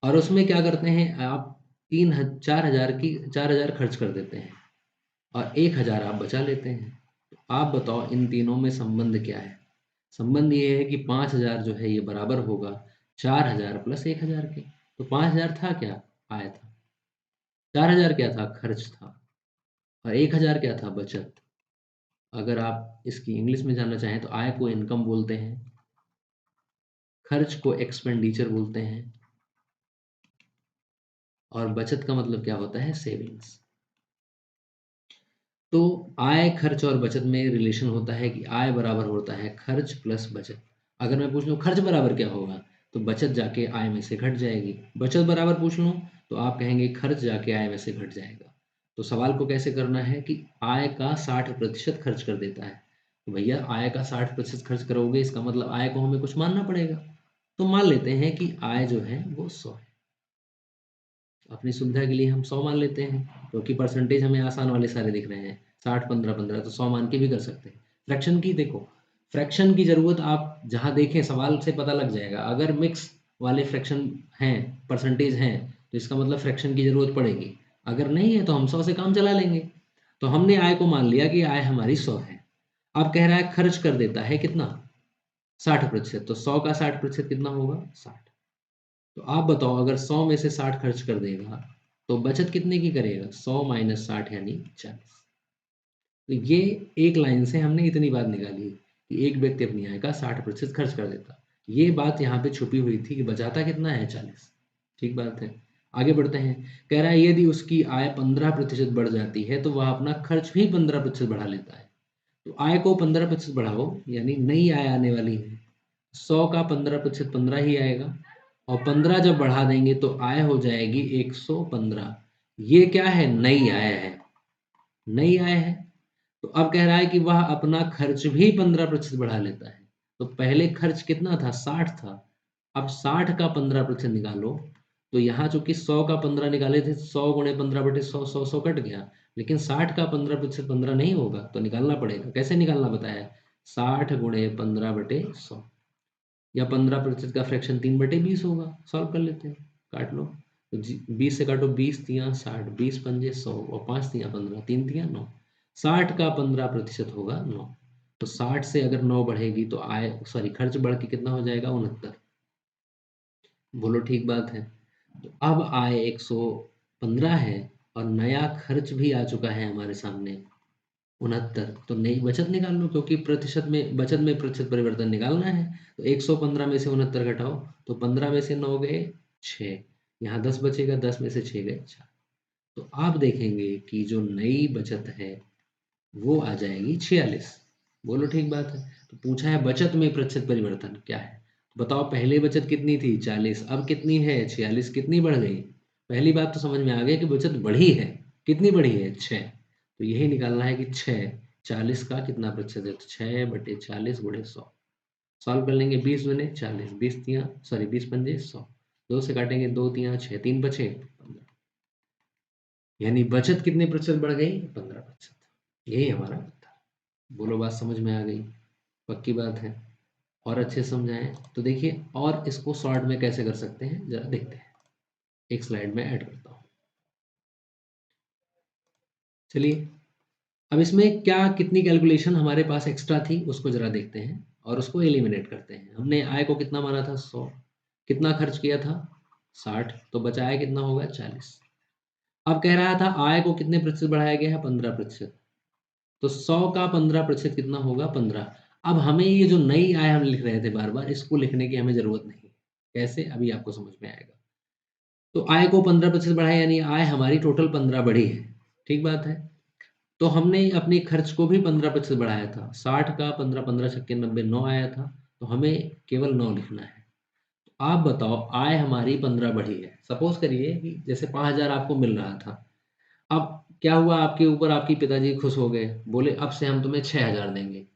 और उसमें क्या करते हैं आप, 4,000 खर्च कर देते हैं और 1,000 आप बचा लेते हैं। तो आप बताओ इन तीनों में संबंध क्या है? संबंध ये है कि 5,000 जो है ये बराबर होगा 4,000 प्लस 1,000 के। तो 5,000 था क्या? आय था। 4,000 क्या था? खर्च था। और 1,000 क्या था? बचत। अगर आप इसकी इंग्लिश में जानना चाहें तो आय को इनकम बोलते हैं, खर्च को एक्सपेंडिचर बोलते हैं, और बचत का मतलब क्या होता है? सेविंग्स। तो आय, खर्च और बचत में रिलेशन होता है कि आय बराबर होता है खर्च प्लस बचत। अगर मैं पूछ लूँ खर्च बराबर क्या होगा, तो बचत जाके आय में से घट जाएगी। बचत बराबर पूछ लूँ तो आप कहेंगे खर्च जाके आय में से घट जाएगा। तो सवाल को कैसे करना है कि आय का 60% खर्च कर देता है। तो भैया आय का 60% खर्च करोगे, इसका मतलब आय को हमें कुछ मानना पड़ेगा। तो मान लेते हैं कि आय जो है वो 100 है। अपनी सुविधा के लिए हम 100 मान लेते हैं, क्योंकि परसेंटेज हमें आसान वाले सारे दिख रहे हैं। 60 15 15, तो 100 मान के भी कर सकते हैं। फ्रैक्शन की देखो, फ्रैक्शन की ज़रूरत आप जहाँ देखें सवाल से पता लग जाएगा। अगर मिक्स वाले फ्रैक्शन हैं, परसेंटेज हैं, तो इसका मतलब फ्रैक्शन की ज़रूरत पड़ेगी। अगर नहीं है तो हम 100 से काम चला लेंगे। तो हमने आय को मान लिया कि आय हमारी 100 है। अब कह रहा है खर्च कर देता है कितना? 60%। तो 100 का 60% कितना होगा? 60। तो आप बताओ, अगर 100 में से 60 खर्च कर देगा तो बचत कितने की करेगा? 100 माइनस 60 यानी 40। तो ये एक लाइन से हमने इतनी बात निकाली कि एक व्यक्ति अपनी आय का 60% खर्च कर देता। ये बात यहाँ पे छुपी हुई थी कि बचाता कितना है? 40। ठीक बात है। आगे बढ़ते हैं। कह रहा है यदि उसकी आय 15% बढ़ जाती है तो वह अपना खर्च भी 15% बढ़ा लेता है। तो आय को 15% बढ़ाओ, यानी नई आय आने वाली है। 100 का 15% 15 ही आएगा, और 15 जब बढ़ा देंगे तो आय हो जाएगी 115। ये क्या है? नई आय है। नई आय है। तो अब कह रहा है कि वह अपना खर्च भी 15% बढ़ा लेता है। तो पहले खर्च कितना था? 60 था। अब 60 का 15% निकालो। तो यहाँ चूंकि 100 का 15 निकाले थे, 100 गुणे 15 बटे 100, 100 100 कट गया। लेकिन 60 का 15% 15 नहीं होगा, तो निकालना पड़ेगा। कैसे निकालना बताया? 60 गुणे 15 बटे 100, या 15% का फ्रैक्शन 3/20 होगा। सॉल्व कर लेते हैं, काट लो। तो 20 से काटो, 20 तियां 60, 20 पंजे 100, और 5 तियां 15, 3 तियां 9। 60 का 15% होगा 9। तो 60 से अगर 9 बढ़ेगी तो आय सॉरी खर्च बढ़ के कितना हो जाएगा? 69। बोलो ठीक बात है। तो अब आय 115 है, और नया खर्च भी आ चुका है हमारे सामने 69। तो नई बचत निकाल लो, क्योंकि प्रतिशत में बचत में प्रतिशत परिवर्तन निकालना है। तो 115 में से 69 घटाओ, तो 15 में से 9 गए 6, यहाँ 10 बचेगा, 10 में से 6 गए 4। तो आप देखेंगे कि जो नई बचत है वो आ जाएगी 46। बोलो ठीक बात है। तो पूछा है बचत में प्रतिशत परिवर्तन क्या है। तो बताओ, पहले बचत कितनी थी? 40, अब कितनी है? 46। कितनी बढ़ गई? पहली बात तो समझ में आ गई कि बचत बढ़ी है। कितनी बढ़ी है? 6। तो यही निकालना है कि 6 40 का कितना प्रतिशत है। तो 6 बटे 40 गुणे 100। सॉल्व कर लेंगे। 20 दुने 40, 20 तियां सॉरी 20 पंजे 100, 2 से काटेंगे 2 तियां 6, 3 बचे 15। यानी बचत कितने प्रतिशत बढ़ गई? 15%। यही हमारा उत्तर। बोलो बात समझ में आ गई? पक्की बात है। और अच्छे से समझाएं तो देखिए, और इसको शॉर्ट में कैसे कर सकते हैं जरा देखते हैं। एक स्लाइड में ऐड करता हूँ। चलिए, अब इसमें क्या कितनी कैलकुलेशन हमारे पास एक्स्ट्रा थी उसको जरा देखते हैं, और उसको एलिमिनेट करते हैं। हमने आय को कितना माना था? 100। कितना खर्च किया था? 60। तो बचाया कितना होगा? 40। अब कह रहा था आय को कितने प्रतिशत बढ़ाया गया है? 15%। तो 100 का 15% कितना होगा? 15। अब हमें ये जो नई आय हम लिख रहे थे बार बार, इसको लिखने की हमें जरूरत नहीं। कैसे? अभी आपको समझ में आएगा। तो आय को 15% बढ़ाया, यानी आय हमारी टोटल 15 बढ़ी है। ठीक बात है। तो हमने अपने खर्च को भी 15% बढ़ाया था। 60 का 15, 15 छक्के 90, 9 आया था। तो हमें केवल 9 लिखना है। तो आप बताओ, आय हमारी 15 बढ़ी है। सपोज करिए कि जैसे 5,000 आपको मिल रहा था। अब क्या हुआ? आपके ऊपर आपके पिताजी खुश हो गए, बोले अब से हम तुम्हें 6,000 देंगे।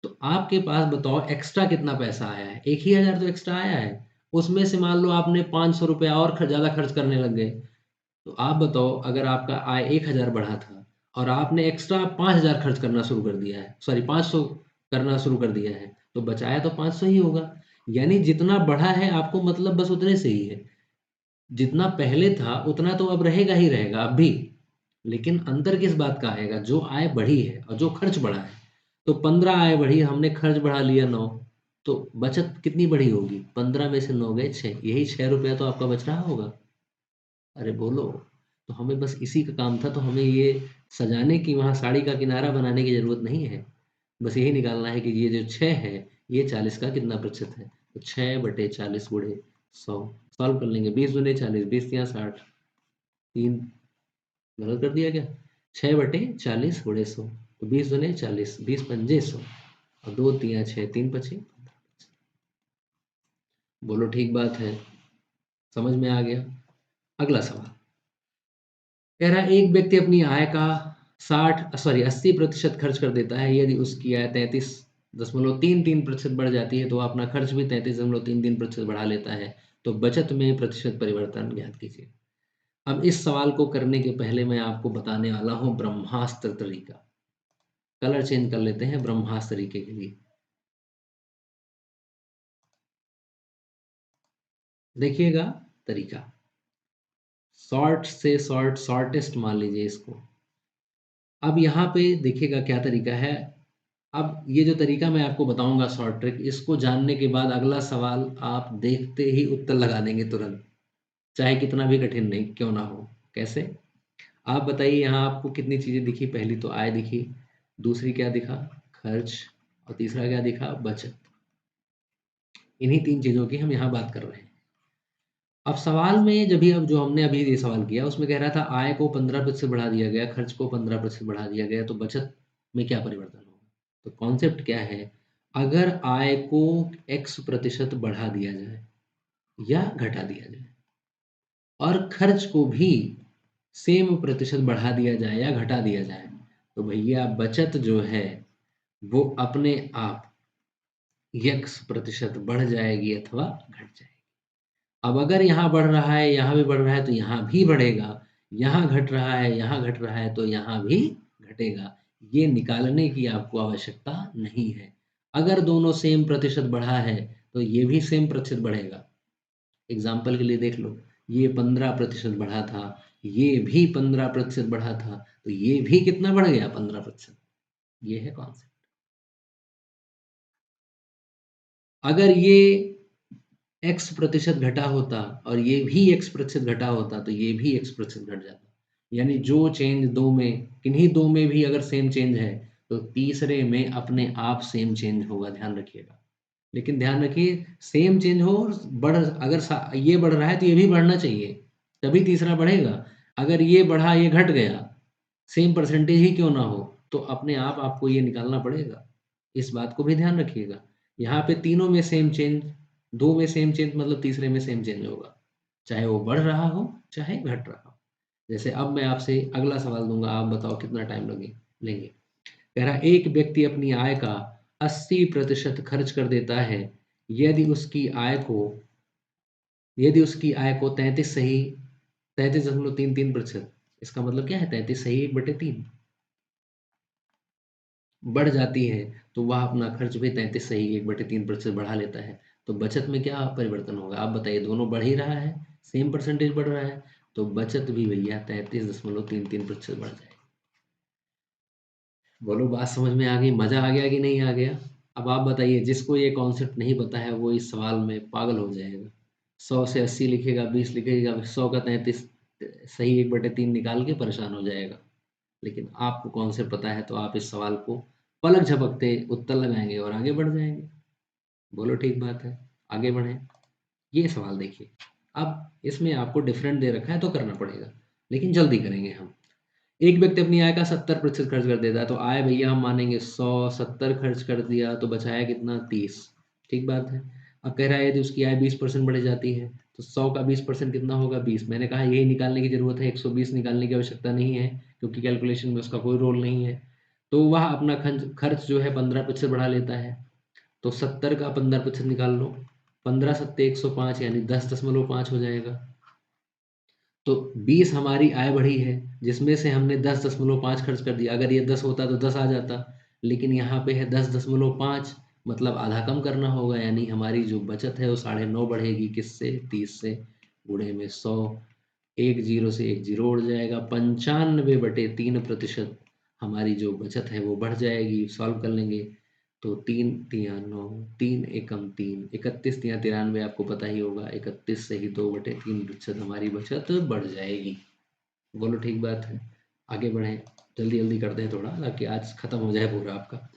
तो आपके पास बताओ एक्स्ट्रा कितना पैसा आया है? 1 ही 1,000 तो एक्स्ट्रा आया है। उसमें से मान लो आपने 500 रुपया और ज़्यादा खर्च करने लग गए। तो आप बताओ, अगर आपका आय 1,000 बढ़ा था और आपने एक्स्ट्रा 5,000 खर्च करना शुरू कर दिया है, सॉरी 500 करना शुरू कर दिया है, तो बचाया तो 500 ही होगा। यानी जितना बढ़ा है आपको मतलब बस उतने से ही है। जितना पहले था उतना तो अब रहेगा ही रहेगा अब भी। लेकिन अंतर किस बात का आएगा? जो आय बढ़ी है और जो खर्च बढ़ा है। तो 15 आय बढ़ी, हमने खर्च बढ़ा लिया 9। तो बचत कितनी बढ़ी होगी? 15 में से 9 गए 6, यही 6 रुपया तो आपका बच रहा होगा। अरे बोलो। तो हमें बस इसी का काम था, तो हमें ये सजाने की, वहाँ साड़ी का किनारा बनाने की ज़रूरत नहीं है। बस यही निकालना है कि ये जो 6 है, ये 40 का कितना प्रतिशत है। तो 6 बटे 40 गुणे 100। सॉल्व कर लेंगे। 20 दूने 40, 20 तियां 60, 3 गलत कर दिया क्या? 6 बटे 40 गुणे 100। तो 20 दूने 40, 20 पंजे 100, और 2 तियां 6, 3 पचे। बोलो ठीक बात है। समझ में आ गया? अगला सवाल कह रहा है एक व्यक्ति अपनी आय का 80% खर्च कर देता है। यदि उसकी आय 33.33% बढ़ जाती है तो वह अपना खर्च भी 33.33% बढ़ा लेता है। तो बचत में प्रतिशत परिवर्तन ज्ञात कीजिए। अब इस सवाल को करने के पहले मैं आपको बताने वाला हूँ ब्रह्मास्त्र तरीका। कलर चेंज कर लेते हैं ब्रह्मास्त्र तरीके के लिए। देखिएगा तरीका, शॉर्ट से शॉर्ट, शॉर्टेस्ट मान लीजिए इसको। अब यहाँ पे देखिएगा क्या तरीका है। अब ये जो तरीका मैं आपको बताऊंगा शॉर्ट ट्रिक, इसको जानने के बाद अगला सवाल आप देखते ही उत्तर लगा देंगे तुरंत, चाहे कितना भी कठिन नहीं क्यों ना हो। कैसे? आप बताइए, यहाँ आपको कितनी चीज़ें दिखी? पहली तो आय दिखी, दूसरी क्या दिखा? खर्च, और तीसरा क्या दिखा? बचत। इन्हीं 3 चीज़ों की हम यहाँ बात कर रहे हैं। अब सवाल में जब भी अब जो हमने अभी ये सवाल किया उसमें कह रहा था आय को 15% बढ़ा दिया गया, खर्च को 15% बढ़ा दिया गया, तो बचत में क्या परिवर्तन होगा? तो कॉन्सेप्ट क्या है? अगर आय को x% बढ़ा दिया जाए या घटा दिया जाए और खर्च को भी सेम प्रतिशत बढ़ा दिया जाए या घटा दिया जाए, तो भैया बचत जो है वो अपने आप x% बढ़ जाएगी अथवा घट जाएगी। अब अगर यहाँ बढ़ रहा है, यहाँ भी बढ़ रहा है, तो यहाँ भी बढ़ेगा, यहाँ घट रहा है, यहाँ घट रहा है, तो यहाँ भी घटेगा। ये निकालने की आपको आवश्यकता नहीं है। अगर दोनों सेम प्रतिशत बढ़ा है, तो ये भी सेम प्रतिशत बढ़ेगा। एग्ज़ाम्पल के लिए देख लो, ये 15% बढ़ा था, ये भी 15% बढ़ा था, तो ये भी कितना बढ़ गया? 15%। ये है कॉन्सेप्ट। अगर ये x% घटा होता और ये भी x% घटा होता, तो ये भी x% घट जाता। यानी जो चेंज दो में, किन्हीं दो में भी अगर सेम चेंज है, तो तीसरे में अपने आप सेम चेंज होगा, ध्यान रखिएगा। लेकिन ध्यान रखिए, सेम चेंज हो, बढ़ अगर ये बढ़ रहा है तो ये भी बढ़ना चाहिए, तभी तीसरा बढ़ेगा। अगर ये बढ़ा, ये घट गया, सेम परसेंटेज ही क्यों ना हो, तो अपने आप आपको ये निकालना पड़ेगा। इस बात को भी ध्यान रखिएगा। यहाँ पे तीनों में सेम चेंज, दो में सेम चेंज मतलब तीसरे में सेम चेंज होगा, चाहे वो बढ़ रहा हो चाहे घट रहा हो। जैसे अब मैं आपसे अगला सवाल दूंगा, आप बताओ कितना टाइम लेंगे। कह रहा एक व्यक्ति अपनी आय का 80% खर्च कर देता है, यदि उसकी आय को यदि उसकी आय को 33.33% इसका मतलब क्या है? 33 सही 1/3 बढ़ जाती है, तो वह अपना खर्च भी 33 सही 1/3% बढ़ा लेता है। तो बचत में क्या परिवर्तन होगा? आप बताइए। दोनों बढ़ ही रहा है, सेम परसेंटेज बढ़ रहा है, तो बचत भी भैया 33.33% बढ़ जाएगी। बोलो, बात समझ में आ गई? मजा आ गया कि नहीं आ गया? अब आप बताइए, जिसको ये कॉन्सेप्ट नहीं पता है वो इस सवाल में पागल हो जाएगा। 100 से 80 लिखेगा, 20 लिखेगा, 100 का 33 सही 1/3 निकाल के परेशान हो जाएगा। लेकिन आपको कॉन्सेप्ट पता है, तो आप इस सवाल को पलक झपकते उत्तर लगाएंगे और आगे बढ़ जाएंगे। बोलो, ठीक बात है? आगे बढ़ें। ये सवाल देखिए। अब इसमें आपको डिफरेंट दे रखा है तो करना पड़ेगा, लेकिन जल्दी करेंगे हम। एक व्यक्ति अपनी आय का 70% खर्च कर देता है, तो आय भैया हम मानेंगे 100, 70 खर्च कर दिया तो बचाया कितना? 30। ठीक बात है। अब कह रहा है यदि उसकी आय 20% बढ़ जाती है, तो 100 का 20% कितना होगा? 20। मैंने कहा यही निकालने की जरूरत है, 120 निकालने की आवश्यकता नहीं है, क्योंकि कैलकुलेशन में उसका कोई रोल नहीं है। तो वह अपना खर्च खर्च जो है 15% बढ़ा लेता है, तो 70 का 15% निकाल लो। 15 सत्ते 105, यानी 10.5 हो जाएगा। तो 20 हमारी आय बढ़ी है, जिसमें से हमने 10.5 खर्च कर दिया। अगर ये 10 होता तो 10 आ जाता, लेकिन यहाँ पे है 10.5, मतलब आधा कम करना होगा, यानी हमारी जो बचत है वो 9.5 बढ़ेगी। किससे? 30 से। गुणे में 100, एक जीरो से एक जीरो उड़ जाएगा, 95/3% हमारी जो बचत है वो बढ़ जाएगी। सॉल्व कर लेंगे तो 3 तिया 9, 3 एकम 3, 31 तिया 93, आपको पता ही होगा। 31 से ही 2/3% हमारी बचत बढ़ जाएगी। बोलो, ठीक बात है? आगे बढ़ें, जल्दी जल्दी करते हैं थोड़ा, ताकि आज खत्म हो जाए पूरा आपका।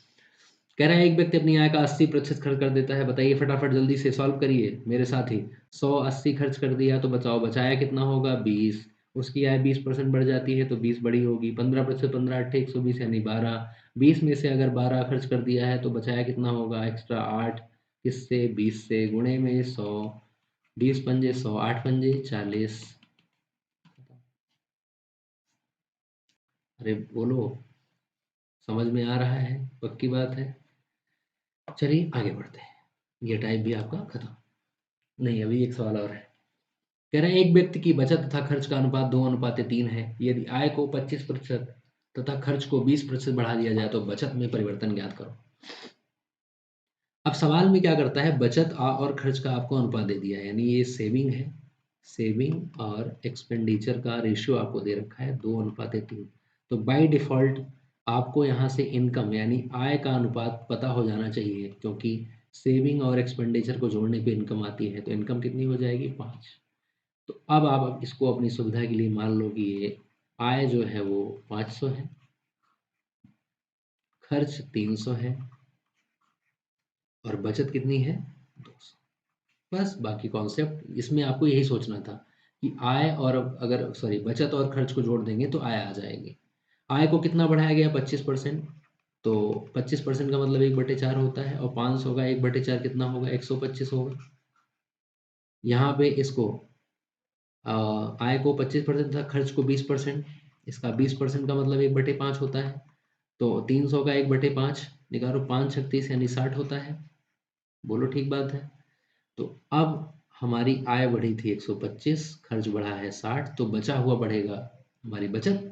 कह रहा है एक व्यक्ति अपनी आय का 80% खर्च कर देता है। बताइए फटाफट, जल्दी से सॉल्व करिए मेरे साथ ही। 180 खर्च कर दिया तो बचाओ, बचाया कितना होगा? 20। उसकी आय 20% बढ़ जाती है, तो 20 बड़ी होगी। 15% 15 8 120 यानी 12। 20 में से अगर 12 खर्च कर दिया है तो बचाया कितना होगा? एक्स्ट्रा 8। किससे? 20 से। गुणे में 100, 20 पंजे 100, 8 पंजे 40। अरे बोलो, समझ में आ रहा है? पक्की बात है? चलिए आगे बढ़ते हैं। ये टाइप भी आपका खत्म। नहीं, अभी एक सवाल और है। कह रहे हैं एक व्यक्ति की बचत तथा खर्च का अनुपात 2:3 है। यदि आय को 25% तथा खर्च को 20% बढ़ा दिया जाए, तो बचत में परिवर्तन ज्ञात करो। अब सवाल में क्या करता है, बचत और खर्च का आपको अनुपात दे दिया है, यानी ये सेविंग है, सेविंग और एक्सपेंडिचर का रेशियो आपको दे रखा है 2:3। तो बाय डिफॉल्ट आपको यहाँ से इनकम यानी आय का अनुपात पता हो जाना चाहिए, क्योंकि सेविंग और एक्सपेंडिचर को जोड़ने पे इनकम आती है। तो इनकम कितनी हो जाएगी? 5। तो अब आप इसको अपनी सुविधा के लिए मान लो कि ये आय जो है वो 500 है, खर्च 300 है और बचत कितनी है 200। बस बाकी कॉन्सेप्ट इसमें आपको यही सोचना था कि आय और अगर सॉरी बचत और खर्च को जोड़ देंगे तो आय आ जाएगी। आय को कितना बढ़ाया गया 25%, तो 25% का मतलब 1/4 होता है और 500 का 1/4 कितना होगा 125 होगा। यहाँ पे इसको आय को 25% था, खर्च को 20%, इसका 20% का मतलब 1/5 होता है। तो 300 का 1/5 निकालो, 5 36 यानी 60 होता है। बोलो ठीक बात है। तो अब हमारी आय बढ़ी थी 125, खर्च बढ़ा है 60, तो बचा हुआ बढ़ेगा हमारी बचत।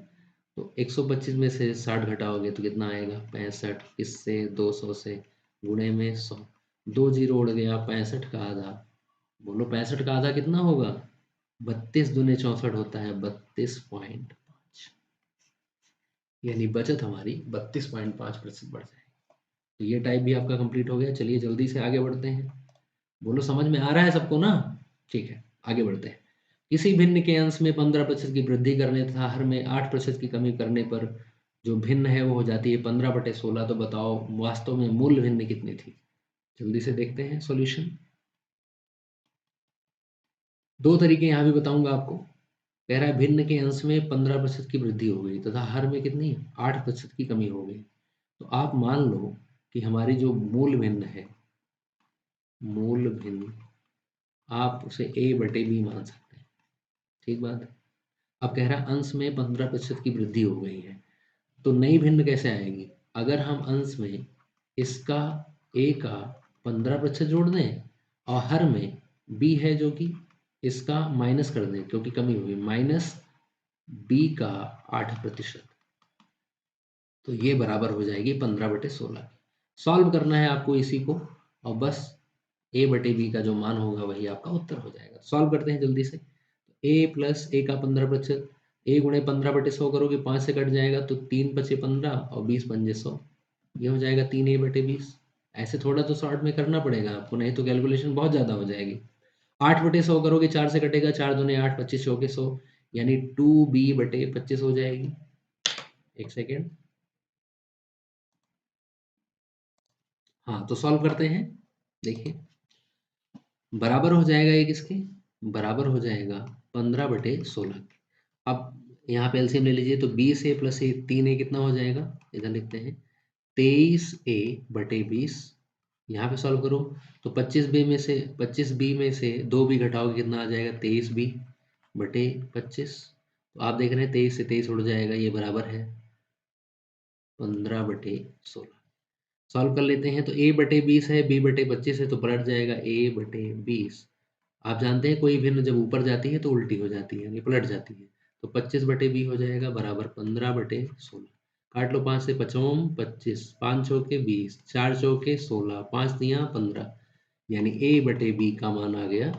तो 125 में से 60 घटाओगे तो कितना आएगा 65, इससे 200 से गुणे में 100, 2 जीरो उड़ गया, 65 का आधा। बोलो 65 का आधा कितना होगा 32 दूने 64 होता है 32.5, यानी बचत हमारी 32.5% बढ़ जाएगी। तो ये टाइप भी आपका कंप्लीट हो गया। चलिए जल्दी से आगे बढ़ते हैं। बोलो समझ में आ रहा है सबको ना? ठीक है, आगे बढ़ते हैं। किसी भिन्न के अंश में 15% की वृद्धि करने तथा हर में 8% की कमी करने पर जो भिन्न है वो हो जाती है 15/16। तो बताओ वास्तव में मूल भिन्न कितनी थी? जल्दी से देखते हैं सॉल्यूशन। दो तरीके यहाँ भी बताऊंगा आपको। कह रहा है भिन्न के अंश में 15% की वृद्धि हो गई तथा हर में कितनी 8% की कमी हो गई। तो आप मान लो कि हमारी जो मूल भिन्न है, मूल भिन्न आप उसे a/b मान सकते हैं। ठीक बात है। अब कह रहा है अंश में 15% की वृद्धि हो गई है, तो नई भिन्न कैसे आएगी? अगर हम अंश में इसका a का 15% जोड़ दें और हर में b है जो कि इसका माइनस कर दें क्योंकि कमी हुई, माइनस b का 8%, तो ये बराबर हो जाएगी 15/16। सॉल्व करना है आपको इसी को और बस a/b का जो मान होगा वही आपका उत्तर हो जाएगा। सॉल्व करते हैं जल्दी से। a प्लस a का 15%, a गुणे 15/100 करोगे 5 से कट जाएगा तो 3 पचे 15 और 20 पंजे 100, ये हो जाएगा 3a/20। ऐसे थोड़ा तो शॉर्ट में करना पड़ेगा आपको, नहीं तो कैलकुलेशन बहुत ज़्यादा हो जाएगी। 8/100 करोगे 4 से कटेगा, 4 दूने 8, 25 चौके 100, यानी 2b/25 हो जाएगी। एक सेकेंड, हाँ तो सॉल्व करते हैं। देखिए बराबर हो जाएगा ये किसके, बराबर हो जाएगा 15/16। अब यहाँ पे एलसीएम ले लीजिए तो 20a प्लस ए 3a कितना हो जाएगा, इधर लिखते हैं 23a/20। यहाँ पे सॉल्व करो तो 25b में से 2b घटाओगे कितना आ जाएगा 23b/25। तो आप देख रहे हैं 23 से 23 उड़ जाएगा, ये बराबर है 15/16। सॉल्व कर लेते हैं तो a/20 है, b/25 है तो पलट जाएगा a/20। आप जानते हैं कोई भिन्न जब ऊपर जाती है तो उल्टी हो जाती है, यानी पलट जाती है। तो 25/b हो जाएगा बराबर 15/16। काट लो 5 से, 5 25, 5 चौके 20, 4 चौके 16, 5 तियां 15, यानी a/b का मान आ गया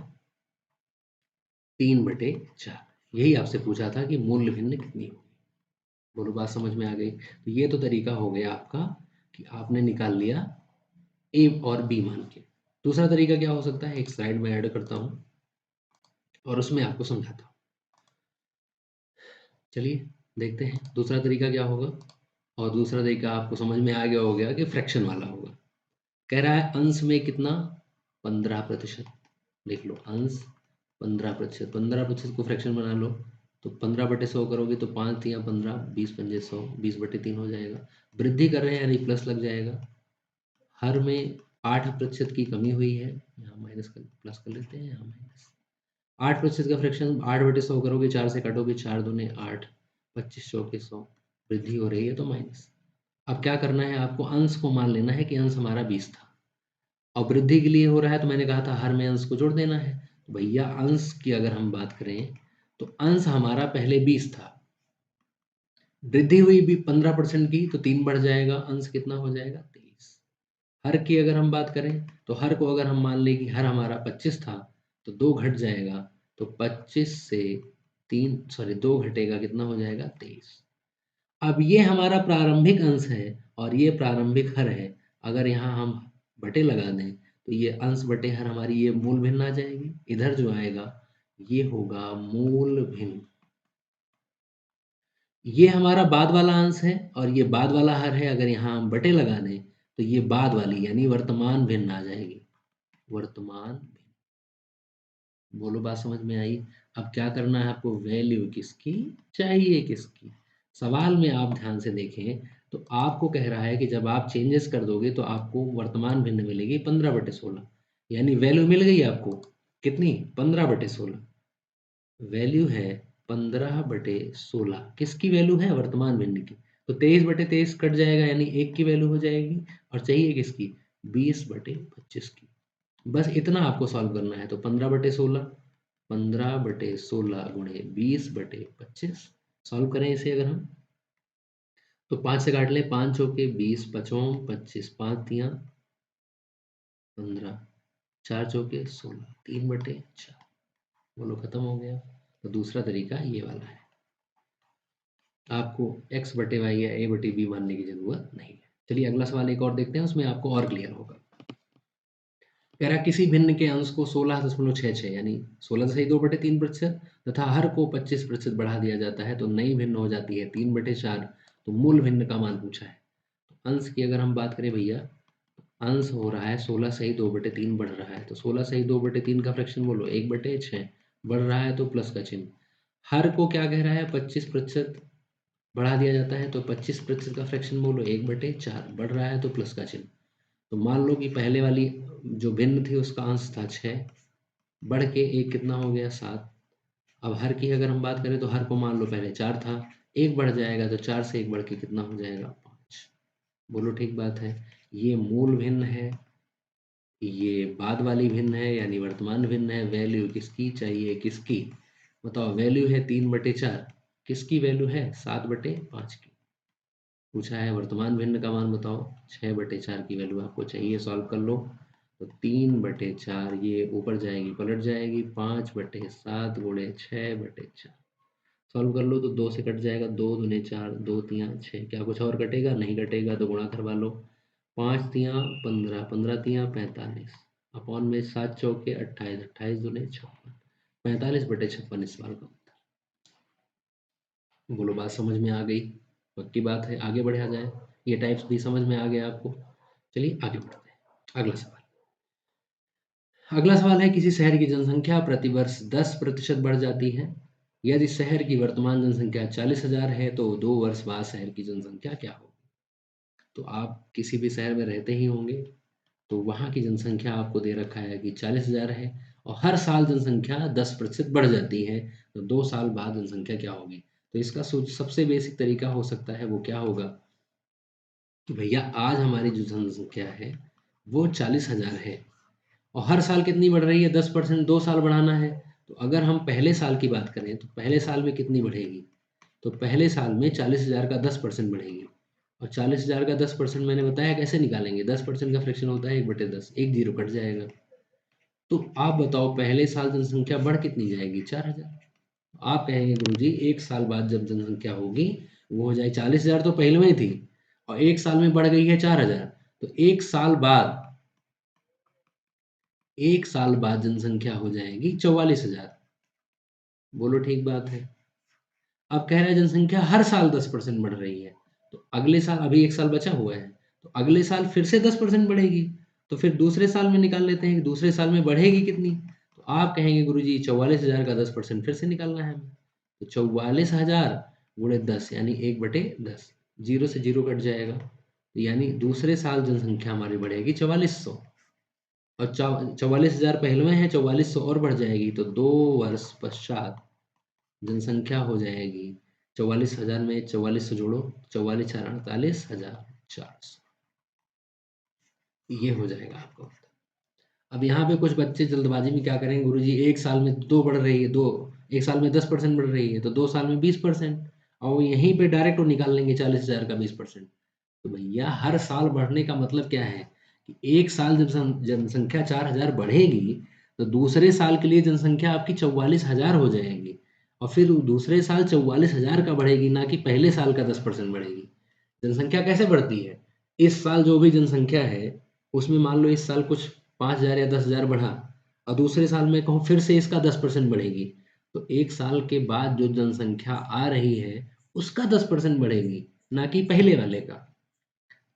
3/4। यही आपसे पूछा था कि मूल्य भिन्न कितनी होगी। बोलो बात समझ में आ गई? तो ये तो तरीका हो गया आपका कि आपने निकाल लिया ए और बी मान के। दूसरा तरीका क्या हो सकता है, एक स्लाइड में ऐड करता हूँ और उसमें आपको समझाता हूँ। चलिए देखते हैं दूसरा तरीका क्या होगा। और दूसरा तरीका आपको समझ में आ गया हो गया कि फ्रैक्शन वाला होगा। कह रहा है अंश में कितना 15%। लिख लो अंश 15%, 15% को फ्रैक्शन बना लो तो 15/100 करोगे तो 5 या 15, 20 पंजे 100, 20/3 हो जाएगा। वृद्धि कर रहे हैं यानी प्लस लग जाएगा। हर में 8% की कमी हुई है, यहाँ माइनस कर प्लस कर लेते हैं, यहाँ माइनस 8% का फ्रैक्शन 8/100 करोगे, 4 से काटोगे, 4 दूने 8, 25 चौके 100, वृद्धि हो रही है तो माइनस। अब क्या करना है आपको, अंश को मान लेना है कि अंश हमारा 20 था और वृद्धि के लिए हो रहा है तो मैंने कहा था हर में अंश को जोड़ देना है। तो भैया अंश की अगर हम बात करें तो अंश हमारा पहले 20 था, वृद्धि हुई भी 15% की तो 3 बढ़ जाएगा, अंश कितना हो जाएगा 23। हर की अगर हम बात करें तो हर को अगर हम मान लें कि हर हमारा 25 था तो 2 घट जाएगा, तो 25 से 2 घटेगा कितना हो जाएगा 23। अब ये हमारा प्रारंभिक अंश है और ये प्रारंभिक हर है। अगर यहाँ हम बटे लगा दें तो ये अंश बटे हर हमारी ये मूल भिन्न आ जाएगी। इधर जो आएगा ये होगा मूल भिन्न। ये हमारा बाद वाला अंश है और ये बाद वाला हर है। अगर यहाँ हम बटे लगा दें तो ये बाद वाली यानी वर्तमान भिन्न आ जाएगी। वर्तमान भिन्न। बोलो बात समझ में आई? अब क्या करना है आपको? वैल्यू किसकी चाहिए, किसकी? सवाल में आप ध्यान से देखें तो आपको कह रहा है कि जब आप चेंजेस कर दोगे तो आपको वर्तमान भिन्न मिलेगी 15/16, यानी वैल्यू मिल गई आपको कितनी? 15/16। वैल्यू है 15/16। किसकी वैल्यू है? वर्तमान भिन्न की। तो 23/23 कट जाएगा यानी 1 की वैल्यू हो जाएगी। और चाहिए किसकी? 20/25 की। बस इतना आपको सॉल्व करना है। तो 15/16, 15/16 गुणे 20/25। सॉल्व करें इसे अगर हम तो 5 से काट लें, 5 चौके 20, 5 25, 5 तियां 15, 4 चौके 16, 3/4। बोलो खत्म हो गया। तो दूसरा तरीका ये वाला है। आपको x/y या a/b मानने की जरूरत नहीं है। चलिए अगला सवाल एक और देखते हैं, उसमें आपको और क्लियर होगा। कह रहा किसी भिन्न के अंश को 16.66 यानी 16.2/3% तथा हर को 25% बढ़ा दिया जाता है तो नई भिन्न हो जाती है 3/4। तो मूल भिन्न का मान पूछा है। तो अंश की अगर हम बात करें भैया, अंश हो रहा है 16/2/3 बढ़ रहा है। तो 16/2/3 का फ्रैक्शन बोलो 1/6। बढ़ रहा है तो प्लस का चिन्ह। हर को क्या कह रहा है? 25% बढ़ा दिया जाता है। तो 25% का फ्रैक्शन बोलो 1/4। बढ़ रहा है तो प्लस का चिन्ह। तो मान लो कि पहले वाली जो भिन्न थी उसका अंश था 6, बढ़ के एक कितना हो गया? 7। अब हर की अगर हम बात करें तो हर को मान लो पहले 4 था, एक बढ़ जाएगा तो 4 से एक बढ़ के कितना हो जाएगा? 5। बोलो ठीक बात है। ये मूल भिन्न है, ये बाद वाली भिन्न है यानी वर्तमान भिन्न है। वैल्यू किसकी चाहिए, किसकी? बताओ। वैल्यू है 3/4। किसकी वैल्यू है? 7/5 की। पूछा है वर्तमान भिन्न का मान बताओ। 6/4 की वैल्यू आपको चाहिए। सॉल्व कर लो। तो 3/4 ये ऊपर जाएगी पलट जाएगी 5/7 गुणे 6/4। सॉल्व कर लो तो 2 से कट जाएगा। 2 दूने 4, 2 तियां 6। क्या कुछ और कटेगा? नहीं कटेगा। तो गुणा करवा लो। 5 तियां 15, 15 तियां 45, अपॉन में 7 चौके 28, 28 दूने 56, 45/56 इस सवाल का उत्तर। बोलो बात समझ में आ गई? पक्की बात है। आगे बढ़ा जाए। ये टाइप्स भी समझ में आ गया आपको। चलिए आगे बढ़ते हैं। अगला सवाल। अगला सवाल है किसी शहर की जनसंख्या प्रतिवर्ष 10% बढ़ जाती है। यदि शहर की वर्तमान जनसंख्या 40,000 है तो 2 वर्ष बाद शहर की जनसंख्या क्या होगी? तो आप किसी भी शहर में रहते ही होंगे, तो वहाँ की जनसंख्या आपको दे रखा है कि 40,000 है और हर साल जनसंख्या 10% बढ़ जाती है। तो 2 साल बाद जनसंख्या क्या होगी? तो इसका सबसे बेसिक तरीका हो सकता है वो क्या होगा कि भैया आज हमारी जो जनसंख्या है वो 40,000 है और हर साल कितनी बढ़ रही है? 10%। 2 साल बढ़ाना है। तो अगर हम पहले साल की बात करें तो पहले साल में कितनी बढ़ेगी? तो पहले साल में 40,000 का 10% बढ़ेगी। और 40,000 का 10% मैंने बताया कैसे निकालेंगे? 10% का फ्रैक्शन होता है 1/10। एक जीरो कट जाएगा। तो आप बताओ पहले साल जनसंख्या बढ़ कितनी जाएगी? 4,000। आप कहेंगे गुरुजी 1 साल बाद जब जनसंख्या होगी वो हो जाए 40,000 तो पहले में ही थी और 1 साल में बढ़ गई है 4,000। तो 1 साल बाद जनसंख्या हो जाएगी 44,000। बोलो ठीक बात है। अब कह रहा है जनसंख्या हर साल 10% बढ़ रही है। तो अगले साल अभी 1 साल बचा हुआ है तो अगले साल फिर से 10% बढ़ेगी। तो फिर दूसरे साल में निकाल लेते हैं कि दूसरे साल में बढ़ेगी कितनी। तो आप कहेंगे गुरुजी 44,000 का 10% फिर से निकालना है हमें। तो 44,000 गुणे 10 यानी 1/10। जीरो से जीरो कट जाएगा। तो यानी दूसरे साल जनसंख्या हमारी बढ़ेगी 4400 और 44,000 पहले में है 4400 और बढ़ जाएगी। तो 2 वर्ष पश्चात जनसंख्या हो जाएगी 44,000 में 4400 जोड़ो 44,48,400। ये हो जाएगा आपका उत्तर। अब यहाँ पे कुछ बच्चे जल्दबाजी में क्या करेंगे गुरुजी 1 साल में दो बढ़ रही है, दो 1 साल में 10% बढ़ रही है तो 2 साल में 20%। और वो यहीं पे डायरेक्ट वो निकाल लेंगे 40,000 का 20%। तो भैया हर साल बढ़ने का मतलब क्या है कि 1 साल जब जनसंख्या 4,000 बढ़ेगी तो दूसरे साल के लिए जनसंख्या आपकी 44,000 हो जाएगी और फिर दूसरे साल 44,000 का बढ़ेगी, ना कि पहले साल का 10% बढ़ेगी। जनसंख्या कैसे बढ़ती है? इस साल जो भी जनसंख्या है उसमें मान लो इस साल कुछ 5,000 या 10,000 बढ़ा और दूसरे साल में कहूँ फिर से इसका 10% बढ़ेगी, तो एक साल के बाद जो जनसंख्या आ रही है उसका 10% बढ़ेगी, ना कि पहले वाले का।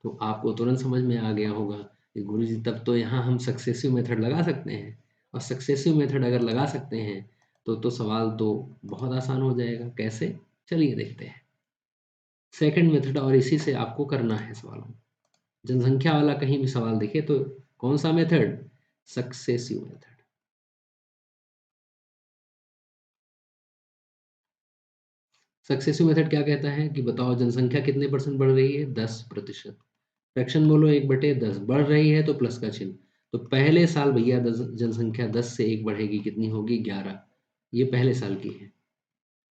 तो आपको तुरंत समझ में आ गया होगा कि गुरुजी तब तो यहाँ हम सक्सेसिव मेथड लगा सकते हैं, और सक्सेसिव मेथड अगर लगा सकते हैं तो सवाल तो बहुत आसान हो जाएगा। कैसे? चलिए देखते हैं सेकंड मेथड, और इसी से आपको करना है सवालों। जनसंख्या वाला कहीं भी सवाल दिखे तो कौन सा method? Successive method. Successive method क्या कहता है कि बताओ जनसंख्या कितने परसेंट बढ़ रही है? 10%। फ्रैक्शन बोलो 1/10, बढ़ रही है तो प्लस का चिन्ह। तो पहले साल भैया जनसंख्या 10 से 1 बढ़ेगी, कितनी होगी? 11। ये पहले साल की है।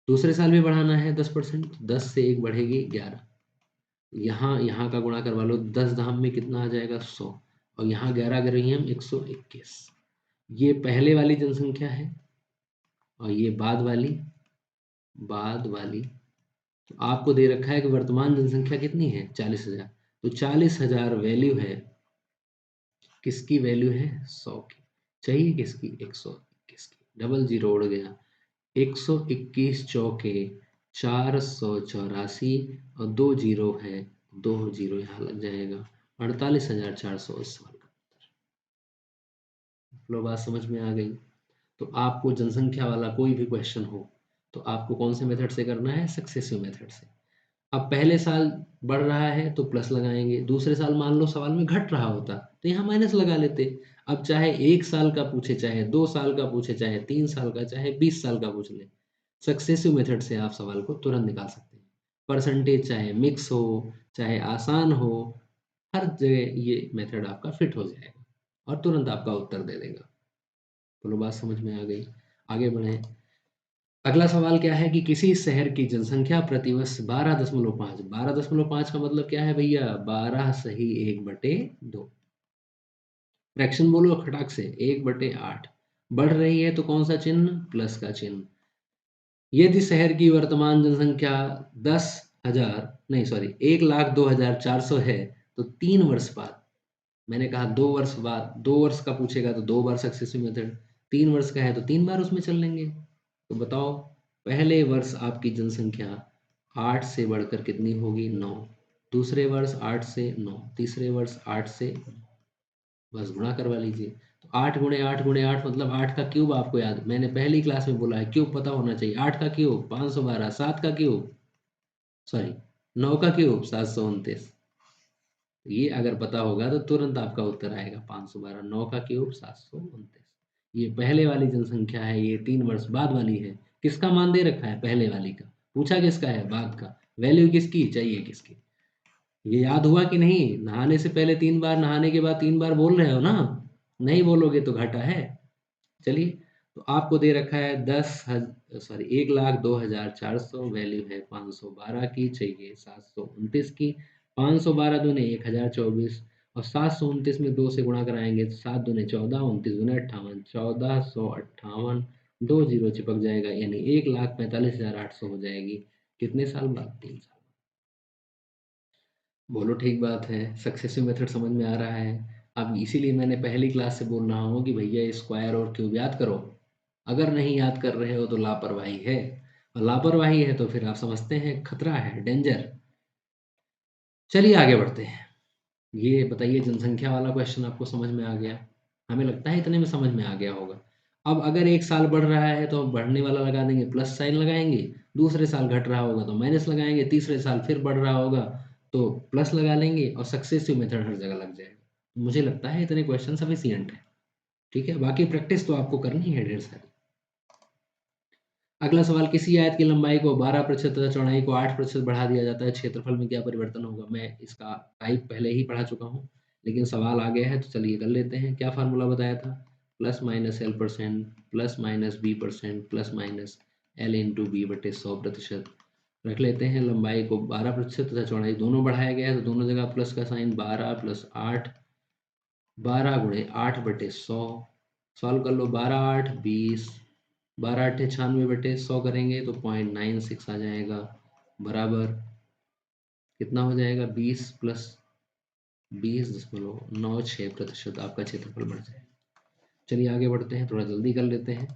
दूसरे साल भी बढ़ाना है 10%, 10 से 1 बढ़ेगी 11। यहाँ यहाँ का गुणा करवा लो, 10 धाम में कितना आ जाएगा? 100। और यहाँ 11 कर रही हम 121। ये पहले वाली जनसंख्या है, और ये बाद वाली। तो आपको दे रखा है कि वर्तमान जनसंख्या कितनी है? 40,000। तो 40,000 वैल्यू है, किसकी वैल्यू है? 100 की। चाहिए किसकी? 121 की। डबल जीरो उड़ गया। 121 चौके 484, और 2 जीरो है, 2 जीरो यहाँ लग जाएगा। 48,400 इस सवाल का। लो बात समझ में आ गई। तो आपको जनसंख्या वाला कोई भी क्वेश्चन हो तो आपको कौन से मेथड से करना है? सक्सेसिव मेथड से। अब पहले साल बढ़ रहा है तो प्लस लगाएंगे, दूसरे साल मान लो सवाल में घट रहा होता तो यहाँ माइनस लगा लेते। अब चाहे 1 साल का पूछे, चाहे 2 साल का पूछे, चाहे 3 साल का, चाहे 20 साल का पूछ ले, सक्सेसिव मेथड से आप सवाल को तुरंत निकाल सकते हैं। परसेंटेज चाहे मिक्स हो, चाहे आसान हो, हर जगह ये मेथड आपका फिट हो जाएगा और तुरंत आपका उत्तर दे देगा। बोलो बात समझ में आ गई? आगे बढ़े। अगला सवाल क्या है कि किसी शहर की जनसंख्या प्रतिवर्ष 12.5। 12.5 का मतलब क्या है भैया? 12 सही 1/2। फ्रैक्शन बोलो खटाक से, 1/8। बढ़ रही है तो कौन सा चिन्ह? प्लस का चिन्ह। यदि शहर की वर्तमान जनसंख्या 10,000, नहीं सॉरी, 1,02,400 है, तो 3 वर्ष बाद, मैंने कहा 2 वर्ष बाद, 2 वर्ष का पूछेगा तो 2 बार सक्सेसिव मेथड, 3 वर्ष का है तो 3 बार उसमें चल लेंगे। तो बताओ, पहले वर्ष आपकी जनसंख्या 8 से बढ़कर कितनी होगी? 9। दूसरे वर्ष 8 से 9, तीसरे वर्ष 8 से 9। बस गुणा करवा लीजिए। तो 8 × 8 × 8 मतलब 8 का क्यूब। आपको याद, मैंने पहली क्लास में बोला है क्यूब पता होना चाहिए। 8 का क्यूब 512, 7 का क्यूब, सॉरी 9 का क्यूब 729। ये अगर पता होगा तो तुरंत आपका उत्तर आएगा 512। 9 का क्यूब 729। ये पहले वाली जनसंख्या है, ये 3 वर्ष बाद वाली है। किसका मान दे रखा है? पहले वाली का। पूछा किसका है? बाद का। वैल्यू किसकी चाहिए? किसकी? ये याद हुआ कि नहीं? नहाने से पहले 3 बार, नहाने के बाद 3 बार बोल रहे हो ना? नहीं बोलोगे तो घाटा है। चलिए, तो आपको दे रखा है 1,02,400, वैल्यू है 512 की, चाहिए 729 की। 512 दूने 1,024, और 729 में 2 से गुणा कराएंगे तो 7 दूने 14, 29 दूने 58, 1458। 2 जीरो चिपक जाएगा, यानी 1,45,800 हो जाएगी। कितने साल बाद? 3 साल। बोलो ठीक बात है, सक्सेसिव मेथड समझ में आ रहा है। अब इसीलिए मैंने पहली क्लास से बोल रहा हूँ कि भैया स्क्वायर और क्यूब याद करो। अगर नहीं याद कर रहे हो तो लापरवाही है, और लापरवाही है तो फिर आप समझते हैं खतरा है, डेंजर। चलिए आगे बढ़ते हैं। ये बताइए, जनसंख्या वाला क्वेश्चन आपको समझ में आ गया? हमें लगता है इतने में समझ में आ गया होगा। अब अगर एक साल बढ़ रहा है तो हम बढ़ने वाला लगा देंगे, प्लस साइन लगाएंगे। दूसरे साल घट रहा होगा तो माइनस लगाएंगे। तीसरे साल फिर बढ़ रहा होगा तो प्लस लगा लेंगे, और सक्सेसिव मेथड हर जगह लग जाएगा। मुझे लगता है इतने क्वेश्चन सफिशियंट है। ठीक है, बाकी प्रैक्टिस तो आपको करनी है ढेर सारी। अगला सवाल, किसी आयत की लंबाई को 12% तथा चौड़ाई को 8% बढ़ा दिया जाता है, क्षेत्रफल में क्या परिवर्तन होगा? मैं इसका टाइप पहले ही पढ़ा चुका हूँ, लेकिन सवाल आ गया है तो चलिए कर लेते हैं। क्या फार्मूला बताया था? +-L% +-B% +-L×B/100%। रख लेते हैं लंबाई को 12% तथा चौड़ाई दोनों बढ़ाया गया है, तो दोनों जगह प्लस का साइन। 12 + 8, 12 × 8/100। सॉल्व कर लो। 12 8 20, 12 8 96/100 करेंगे तो 0.96 आ जाएगा, बराबर कितना हो जाएगा? 20 + 20.96% आपका क्षेत्रफल बढ़ जाएगा। चलिए आगे बढ़ते हैं, थोड़ा जल्दी कर लेते हैं।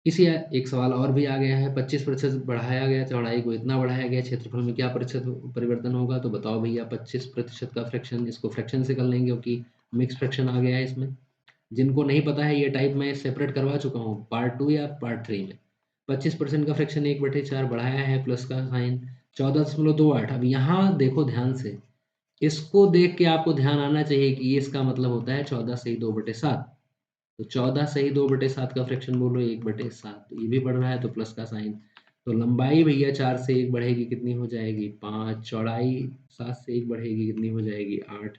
इसी एक सवाल और भी आ गया है, 25% बढ़ाया गया, चौड़ाई को इतना बढ़ाया गया, क्षेत्रफल में क्या प्रतिशत परिवर्तन होगा? तो बताओ भैया, 25% का फ्रैक्शन, इसको फ्रैक्शन से कर लेंगे क्योंकि मिक्स फ्रैक्शन आ गया है इसमें। जिनको नहीं पता है ये टाइप मैं सेपरेट करवा चुका हूँ पार्ट 2 या पार्ट 3 में। 25% का फ्रैक्शन 1/4 बढ़ाया है, प्लस का साइन 14.28। अब यहाँ देखो ध्यान से, इसको देख के आपको ध्यान आना चाहिए कि ये इसका मतलब होता है 14 से 2/7। तो 14 सही 2/7 का फ्रैक्शन बोलो 1/7, ये भी बढ़ रहा है तो प्लस का साइन। तो लंबाई भैया 4 से 1 बढ़ेगी, कितनी हो जाएगी 5। चौड़ाई 7 से 1 बढ़ेगी, कितनी हो जाएगी 8।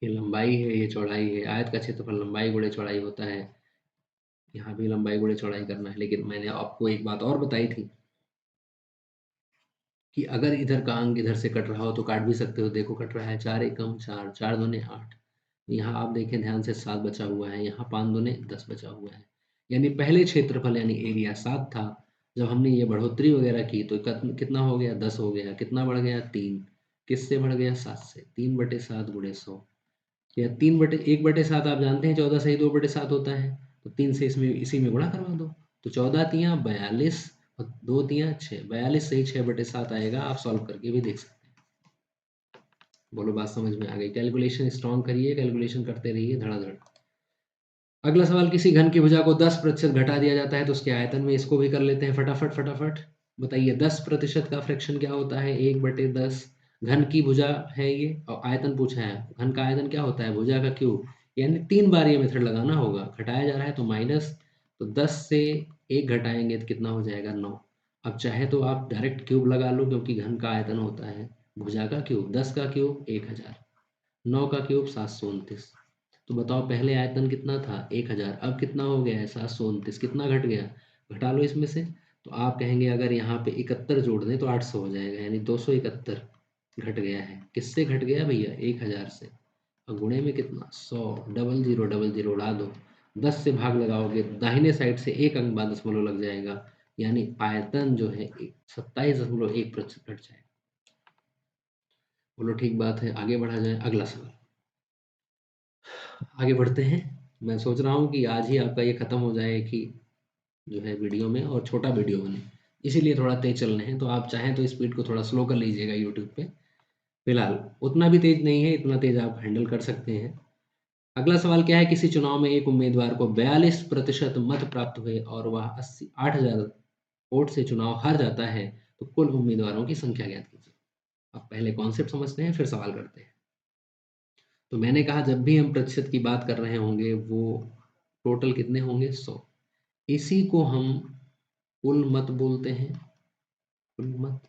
ये लंबाई है, ये चौड़ाई है। आयत का क्षेत्रफल लंबाई गुणे चौड़ाई होता है, यहाँ भी लंबाई गुणे चौड़ाई करना है। लेकिन मैंने आपको एक बात और बताई थी कि अगर इधर का अंक इधर से कट रहा हो तो काट भी सकते हो। देखो कट रहा है, 4 एकम 4, 4 दूने 8। यहाँ आप देखें ध्यान से 7 बचा हुआ है, यहाँ 5 दूने 10 बचा हुआ है। यानी पहले क्षेत्रफल यानी एरिया 7 था, जब हमने ये बढ़ोतरी वगैरह की तो कितना हो गया 10 हो गया। कितना बढ़ गया 3। किससे बढ़ गया 7 से। 3/7 गुणे 100 या 1/7 आप जानते हैं 14 से ही 2/7 होता है। तो 3 से इसमें इसी में गुणा करवा दो। तो 14 तियाँ 42 और 2 तियाँ 6, 42 सही 6/7 आएगा। आप सॉल्व करके भी देख सकते हैं। बोलो बात समझ में आ गई? कैलकुलेशन स्ट्रॉन्ग करिए, कैलकुलेशन करते रहिए धड़ाधड़। अगला सवाल, किसी घन की भुजा को 10% घटा दिया जाता है तो उसके आयतन में, इसको भी कर लेते हैं फटाफट फटाफट। बताइए 10% का फ्रैक्शन क्या होता है? 1/10। घन की भुजा है ये और आयतन पूछा है। घन का आयतन क्या होता है? भुजा का क्यूब। यानी 3 बार ये मेथड लगाना होगा। घटाया जा रहा है तो माइनस, तो 10 से 1 घटाएंगे तो कितना हो जाएगा 9। अब चाहे तो आप डायरेक्ट क्यूब लगा लो क्योंकि घन का आयतन होता है भुजा का क्यूब। 10 का क्यूब 1000, 9 का क्यूब 729। तो बताओ पहले आयतन कितना था 1000, अब कितना हो गया है 729। कितना घट गया? घटा लो इसमें से। तो आप कहेंगे अगर यहाँ पे 71 जोड़ दें तो 800 हो जाएगा, यानी 271 घट गया है। किससे घट गया भैया? 1000 से। और गुणे में कितना 100, डबल जीरो डबल जीरो उड़ा दो, 10 से भाग लगाओगे दाहिने साइड से एक अंक बाद दशमलव लग जाएगा, यानी आयतन जो है 27.1% घट जाएगा। बोलो ठीक बात है, आगे बढ़ा जाए। अगला सवाल, आगे बढ़ते हैं। मैं सोच रहा हूँ कि आज ही आपका ये ख़त्म हो जाए कि जो है वीडियो में, और छोटा वीडियो बने, इसीलिए थोड़ा तेज़ चल रहे हैं। तो आप चाहें तो स्पीड को थोड़ा स्लो कर लीजिएगा यूट्यूब पे। फिलहाल उतना भी तेज़ नहीं है, इतना तेज़ आप हैंडल कर सकते हैं। अगला सवाल क्या है, किसी चुनाव में एक उम्मीदवार को 42% मत प्राप्त हुए और वह 8,000 वोट से चुनाव हार जाता है, तो कुल उम्मीदवारों की संख्या ज्ञात कीजिए। अब पहले कॉन्सेप्ट समझते हैं फिर सवाल करते हैं। तो मैंने कहा जब भी हम प्रतिशत की बात कर रहे होंगे वो टोटल कितने होंगे 100। इसी को हम कुल मत बोलते हैं, कुल मत,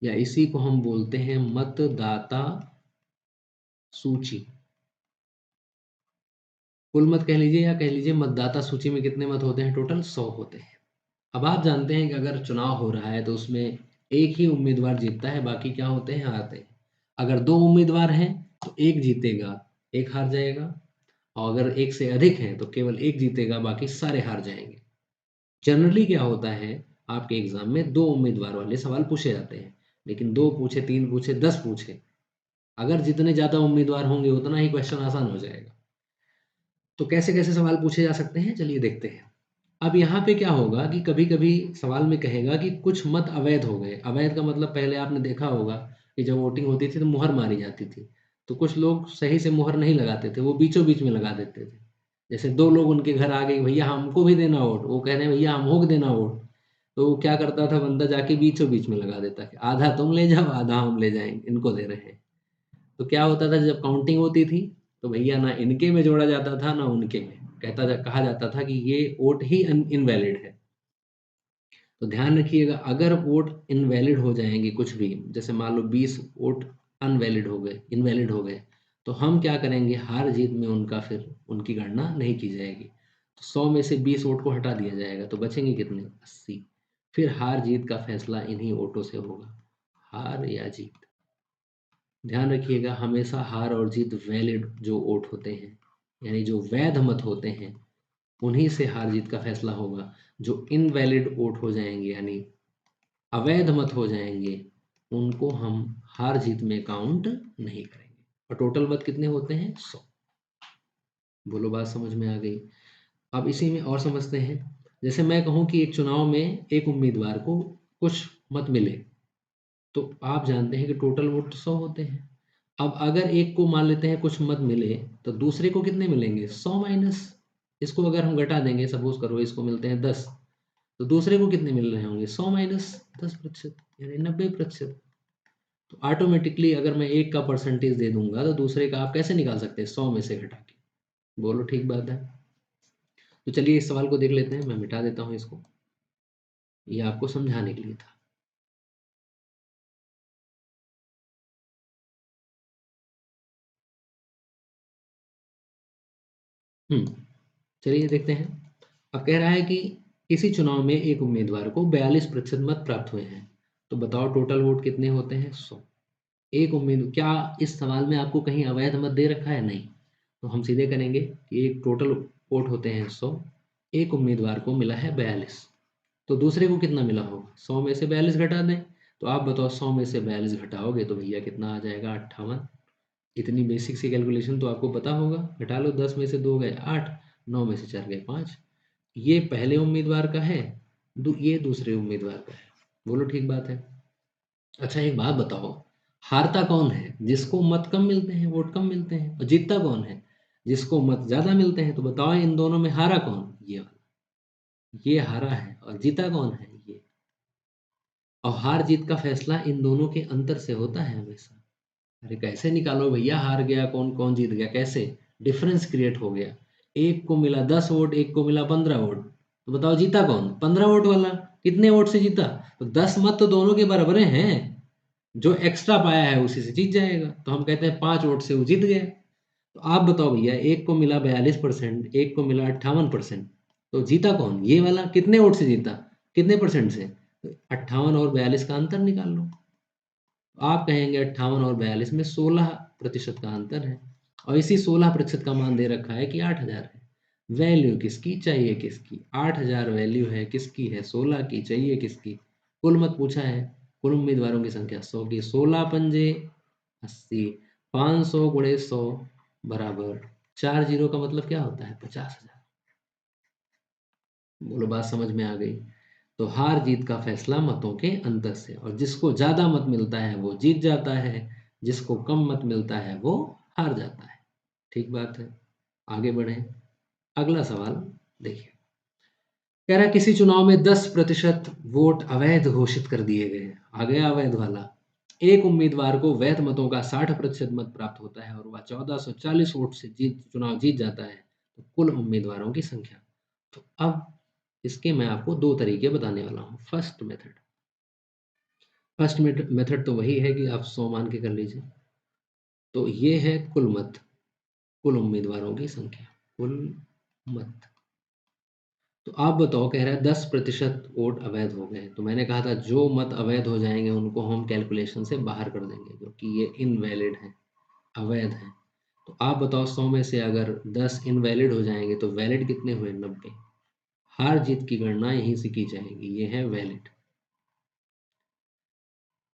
या इसी को हम बोलते हैं मतदाता सूची। कुल मत कह लीजिए या कह लीजिए मतदाता सूची में कितने मत होते हैं? टोटल 100 होते हैं। अब आप जानते हैं कि अगर चुनाव हो रहा है तो उसमें एक ही उम्मीदवार जीतता है, बाकी क्या होते हैं? हारते हैं। अगर 2 उम्मीदवार हैं तो एक जीतेगा, एक हार जाएगा। और अगर एक से अधिक हैं तो केवल एक जीतेगा, बाकी सारे हार जाएंगे। जनरली क्या होता है, आपके एग्जाम में 2 उम्मीदवार वाले सवाल पूछे जाते हैं, लेकिन 2 पूछे, 3 पूछे, 10 पूछे, अगर जितने ज़्यादा उम्मीदवार होंगे उतना ही क्वेश्चन आसान हो जाएगा। तो कैसे-कैसे सवाल पूछे जा सकते हैं, चलिए देखते हैं। अब यहाँ पे क्या होगा कि कभी-कभी सवाल में कहेगा कि कुछ मत अवैध हो गए। अवैध का मतलब पहले आपने देखा होगा कि जब वोटिंग होती थी तो मुहर मारी जाती थी। तो कुछ लोग सही से मुहर नहीं लगाते थे, वो बीचों-बीच में लगा देते थे। जैसे 2 लोग उनके घर आ गए, भैया हमको भी देना वोट, वो कह रहे हैं भैया हमको भी देना वोट। तो वो क्या करता था बंदा, जाके बीचों-बीच में लगा देता कि आधा तुम ले जाओ, आधा हम ले जाएँगे, इनको दे रहे हैं। तो क्या होता था जब काउंटिंग होती थी तो भैया ना इनके में जोड़ा जाता था ना उनके में, कहा जाता था कि ये वोट ही इनवैलिड है। तो ध्यान रखिएगा, अगर वोट इनवैलिड हो जाएंगे कुछ भी, जैसे मान लो 20 वोट अनवैलिड हो गए, इनवैलिड हो गए, तो हम क्या करेंगे, हार जीत में उनका फिर उनकी गणना नहीं की जाएगी। तो 100 में से 20 वोट को हटा दिया जाएगा तो बचेंगे कितने? 80। फिर हार जीत का फैसला इन्हीं वोटों से होगा, हार या जीत। ध्यान रखिएगा, हमेशा हार और जीत वैलिड जो वोट होते हैं, यानी जो वैध मत होते हैं, उन्हीं से हार जीत का फैसला होगा। जो इनवैलिड वोट हो जाएंगे यानी अवैध मत हो जाएंगे, उनको हम हार जीत में काउंट नहीं करेंगे। और टोटल मत कितने होते हैं? 100। बोलो बात समझ में आ गई। अब इसी में और समझते हैं। जैसे मैं कहूँ कि एक चुनाव में एक उम्मीदवार को कुछ मत मिले, तो आप जानते हैं कि टोटल वोट तो 100 होते हैं। अब अगर एक को मान लेते हैं कुछ मत मिले, तो दूसरे को कितने मिलेंगे? 100 माइनस। इसको अगर हम घटा देंगे, सपोज करो इसको मिलते हैं 10, तो दूसरे को कितने मिल रहे होंगे? 100 माइनस 10% यानी 90%। तो ऑटोमेटिकली अगर मैं एक का परसेंटेज दे दूंगा, तो दूसरे का आप कैसे निकाल सकते हैं? 100 में से घटा के। बोलो ठीक बात है। तो चलिए इस सवाल को देख लेते हैं। मैं मिटा देता हूँ इसको, ये आपको समझाने के लिए था। चलिए देखते हैं। अब कह रहा है कि किसी चुनाव में एक उम्मीदवार को 42% मत प्राप्त हुए हैं, तो बताओ टोटल वोट कितने होते हैं? 100। एक उम्मीद क्या इस सवाल में आपको कहीं अवैध मत दे रखा है? नहीं। तो हम सीधे करेंगे कि एक टोटल वोट होते हैं 100, एक उम्मीदवार को मिला है 42, तो दूसरे को कितना मिला होगा? 100 में से 42 घटा दें। तो आप बताओ 100 में से 42 घटाओगे तो भैया कितना आ जाएगा? 58। इतनी बेसिक सी कैलकुलेशन तो आपको पता होगा। घटा लो, 10 में से 2 गए 8, 9 में से 4 गए 5। ये पहले उम्मीदवार का है, ये दूसरे उम्मीदवार का है। बोलो ठीक बात है। अच्छा एक बात बताओ, हारता कौन है? जिसको मत कम मिलते हैं, वोट कम मिलते हैं। और जीतता कौन है? जिसको मत ज्यादा मिलते हैं। तो बताओ इन दोनों में हारा कौन? ये वाला, ये हारा है। और जीता कौन है? ये। और हार जीत का फैसला इन दोनों के अंतर से होता है हमेशा। अरे कैसे निकालो भैया, हार गया कौन, कौन जीत गया? कैसे? डिफरेंस क्रिएट हो गया। एक को मिला 10 वोट, एक को मिला 15 वोट, तो बताओ जीता कौन? 15 वोट वाला। कितने वोट से जीता? तो 10 मत तो दोनों के बराबर हैं। जो एक्स्ट्रा पाया है उसी से जीत जाएगा। तो हम कहते हैं 5 वोट से वो जीत गया। तो आप बताओ भैया, एक को मिला 42%, एक को मिला 58%, तो जीता कौन? ये वाला। कितने वोट से जीता? कितने परसेंट से? तो 58 और 42 का अंतर निकाल लो। आप कहेंगे 58 और 42 में 16% का अंतर है। और इसी 16% का मान दे रखा है कि 8,000 है। वैल्यू किसकी चाहिए? किसकी? 8,000 वैल्यू है किसकी? है 16 की। चाहिए किसकी? कुल मत पूछा है। कुल उम्मीदवारों की संख्या 100 की। 16 पंजे 80, 500 गुणे 100 बराबर 4 जीरो का मतलब क्या होता है? 50,000। बोलो बात समझ में आ गई। तो हार जीत का फैसला मतों के अंतर से, और जिसको ज्यादा मत मिलता है वो जीत जाता है, जिसको कम मत मिलता है वो हार जाता है। ठीक बात है। आगे बढ़े। अगला सवाल देखिए। कह रहा है किसी चुनाव में 10% वोट अवैध घोषित कर दिए गए। आ गया अवैध वाला। एक उम्मीदवार को वैध मतों का 60% मत प्राप्त होता है और वह 1440 वोट से चुनाव जीत जाता है। तो कुल उम्मीदवारों की संख्या। तो अब इसके मैं आपको दो तरीके बताने वाला हूँ। फर्स्ट मेथड तो वही है कि आप 100 मान के कर लीजिए। तो ये है कुल मत, कुल उम्मीदवारों की संख्या, कुल मत। तो आप बताओ, कह रहा है 10% वोट अवैध हो गए। तो मैंने कहा था जो मत अवैध हो जाएंगे उनको हम कैलकुलेशन से बाहर कर देंगे, क्योंकि ये इनवैलिड है, अवैध है। तो आप बताओ 100 में से अगर 10 इनवैलिड हो जाएंगे तो वैलिड कितने हुए? 90। हार जीत की गणना यहीं से की जाएगी। ये है वैलिड।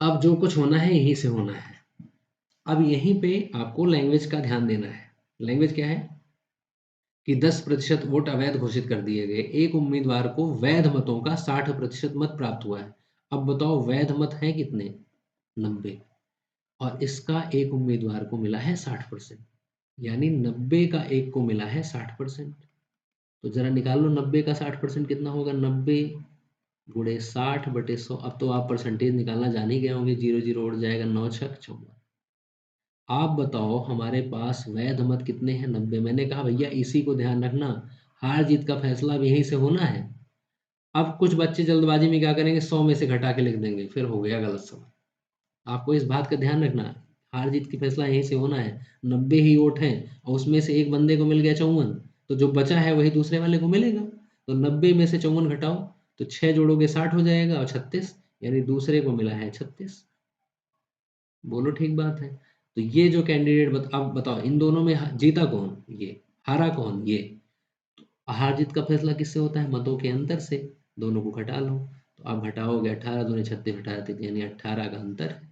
अब जो कुछ होना है यहीं से होना है। अब यहीं पे आपको लैंग्वेज का ध्यान देना है। लैंग्वेज क्या है? कि 10% वोट अवैध घोषित कर दिए गए। एक उम्मीदवार को वैध मतों का 60% मत प्राप्त हुआ है। अब बताओ वैध मत है कितने? 90। और इसका एक उम्मीदवार को मिला है 60%, यानी 90 का एक को मिला है 60%। तो जरा निकाल लो 90 का 60% कितना होगा? 90 गुणे 60/100। अब तो आप परसेंटेज निकालना जान ही गए होंगे। जीरो जीरो उड़ जाएगा, 9×6 = 54। आप बताओ हमारे पास वैध मत कितने हैं? 90। मैंने कहा भैया इसी को ध्यान रखना, हार जीत का फैसला अब यहीं से होना है। अब कुछ बच्चे जल्दबाजी में क्या करेंगे? 100 में से घटा के लिख देंगे, फिर हो गया गलत सवाल। आपको इस बात का ध्यान रखना है, हार जीत की फैसला यहीं से होना है। 90 ही वोट हैं और उसमें से एक बंदे को मिल गया 54, तो जो बचा है वही दूसरे वाले को मिलेगा। तो 90 में से 54 घटाओ, तो 6 जोड़ोगे 60 हो जाएगा, और 36, यानी दूसरे को मिला है 36। बोलो ठीक बात है। तो ये जो कैंडिडेट अब बताओ इन दोनों में जीता कौन? ये। हारा कौन? ये। हार जीत का फैसला किससे होता है? मतों के अंतर से। दोनों को घटा लो। तो आप घटाओगे 18 दूनी 36, 18 यानी 18 का अंतर है।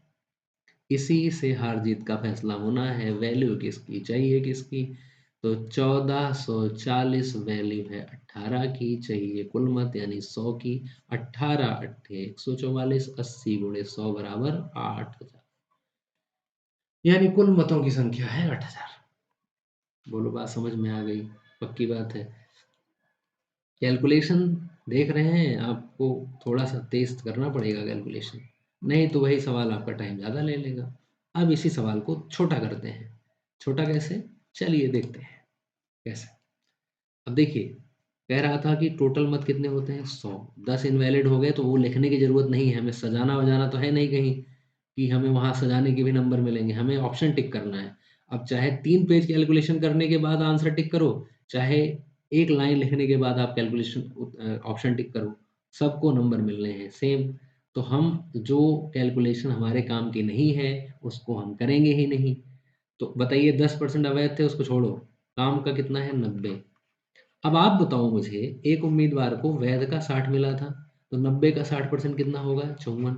इसी से हार जीत का फैसला होना है। वैल्यू किसकी चाहिए? किसकी? तो 1440 वैल्यू है 18 की, चाहिए कुल मत यानी 100 की। 18 अट्ठे 144, 80 गुणे 100 बराबर 8000, यानी कुल मतों की संख्या है 8000। बोलो बात समझ में आ गई? पक्की बात है। कैलकुलेशन देख रहे हैं, आपको थोड़ा सा तेज करना पड़ेगा कैलकुलेशन, नहीं तो वही सवाल आपका टाइम ज़्यादा ले लेगा। अब इसी सवाल को छोटा करते हैं। छोटा कैसे? चलिए देखते हैं कैसे। अब देखिए, कह रहा था कि टोटल मत कितने होते हैं 100। 10 इनवैलिड हो गए तो वो लिखने की ज़रूरत नहीं है, हमें सजाना वजाना तो है नहीं कहीं कि हमें वहाँ सजाने के भी नंबर मिलेंगे, हमें ऑप्शन टिक करना है। अब चाहे 3 पेज कैलकुलेशन करने के बाद आंसर टिक करो, चाहे एक लाइन लिखने के बाद आप कैलकुलेशन ऑप्शन टिक करो, सबको नंबर मिलने हैं सेम। तो हम जो कैलकुलेशन हमारे काम की नहीं है उसको हम करेंगे ही नहीं। तो बताइए 10% अवैध थे, उसको छोड़ो, काम का कितना है 90। अब आप बताओ मुझे, एक उम्मीदवार को वैध का 60 मिला था, तो 90 का 60% कितना होगा? 54।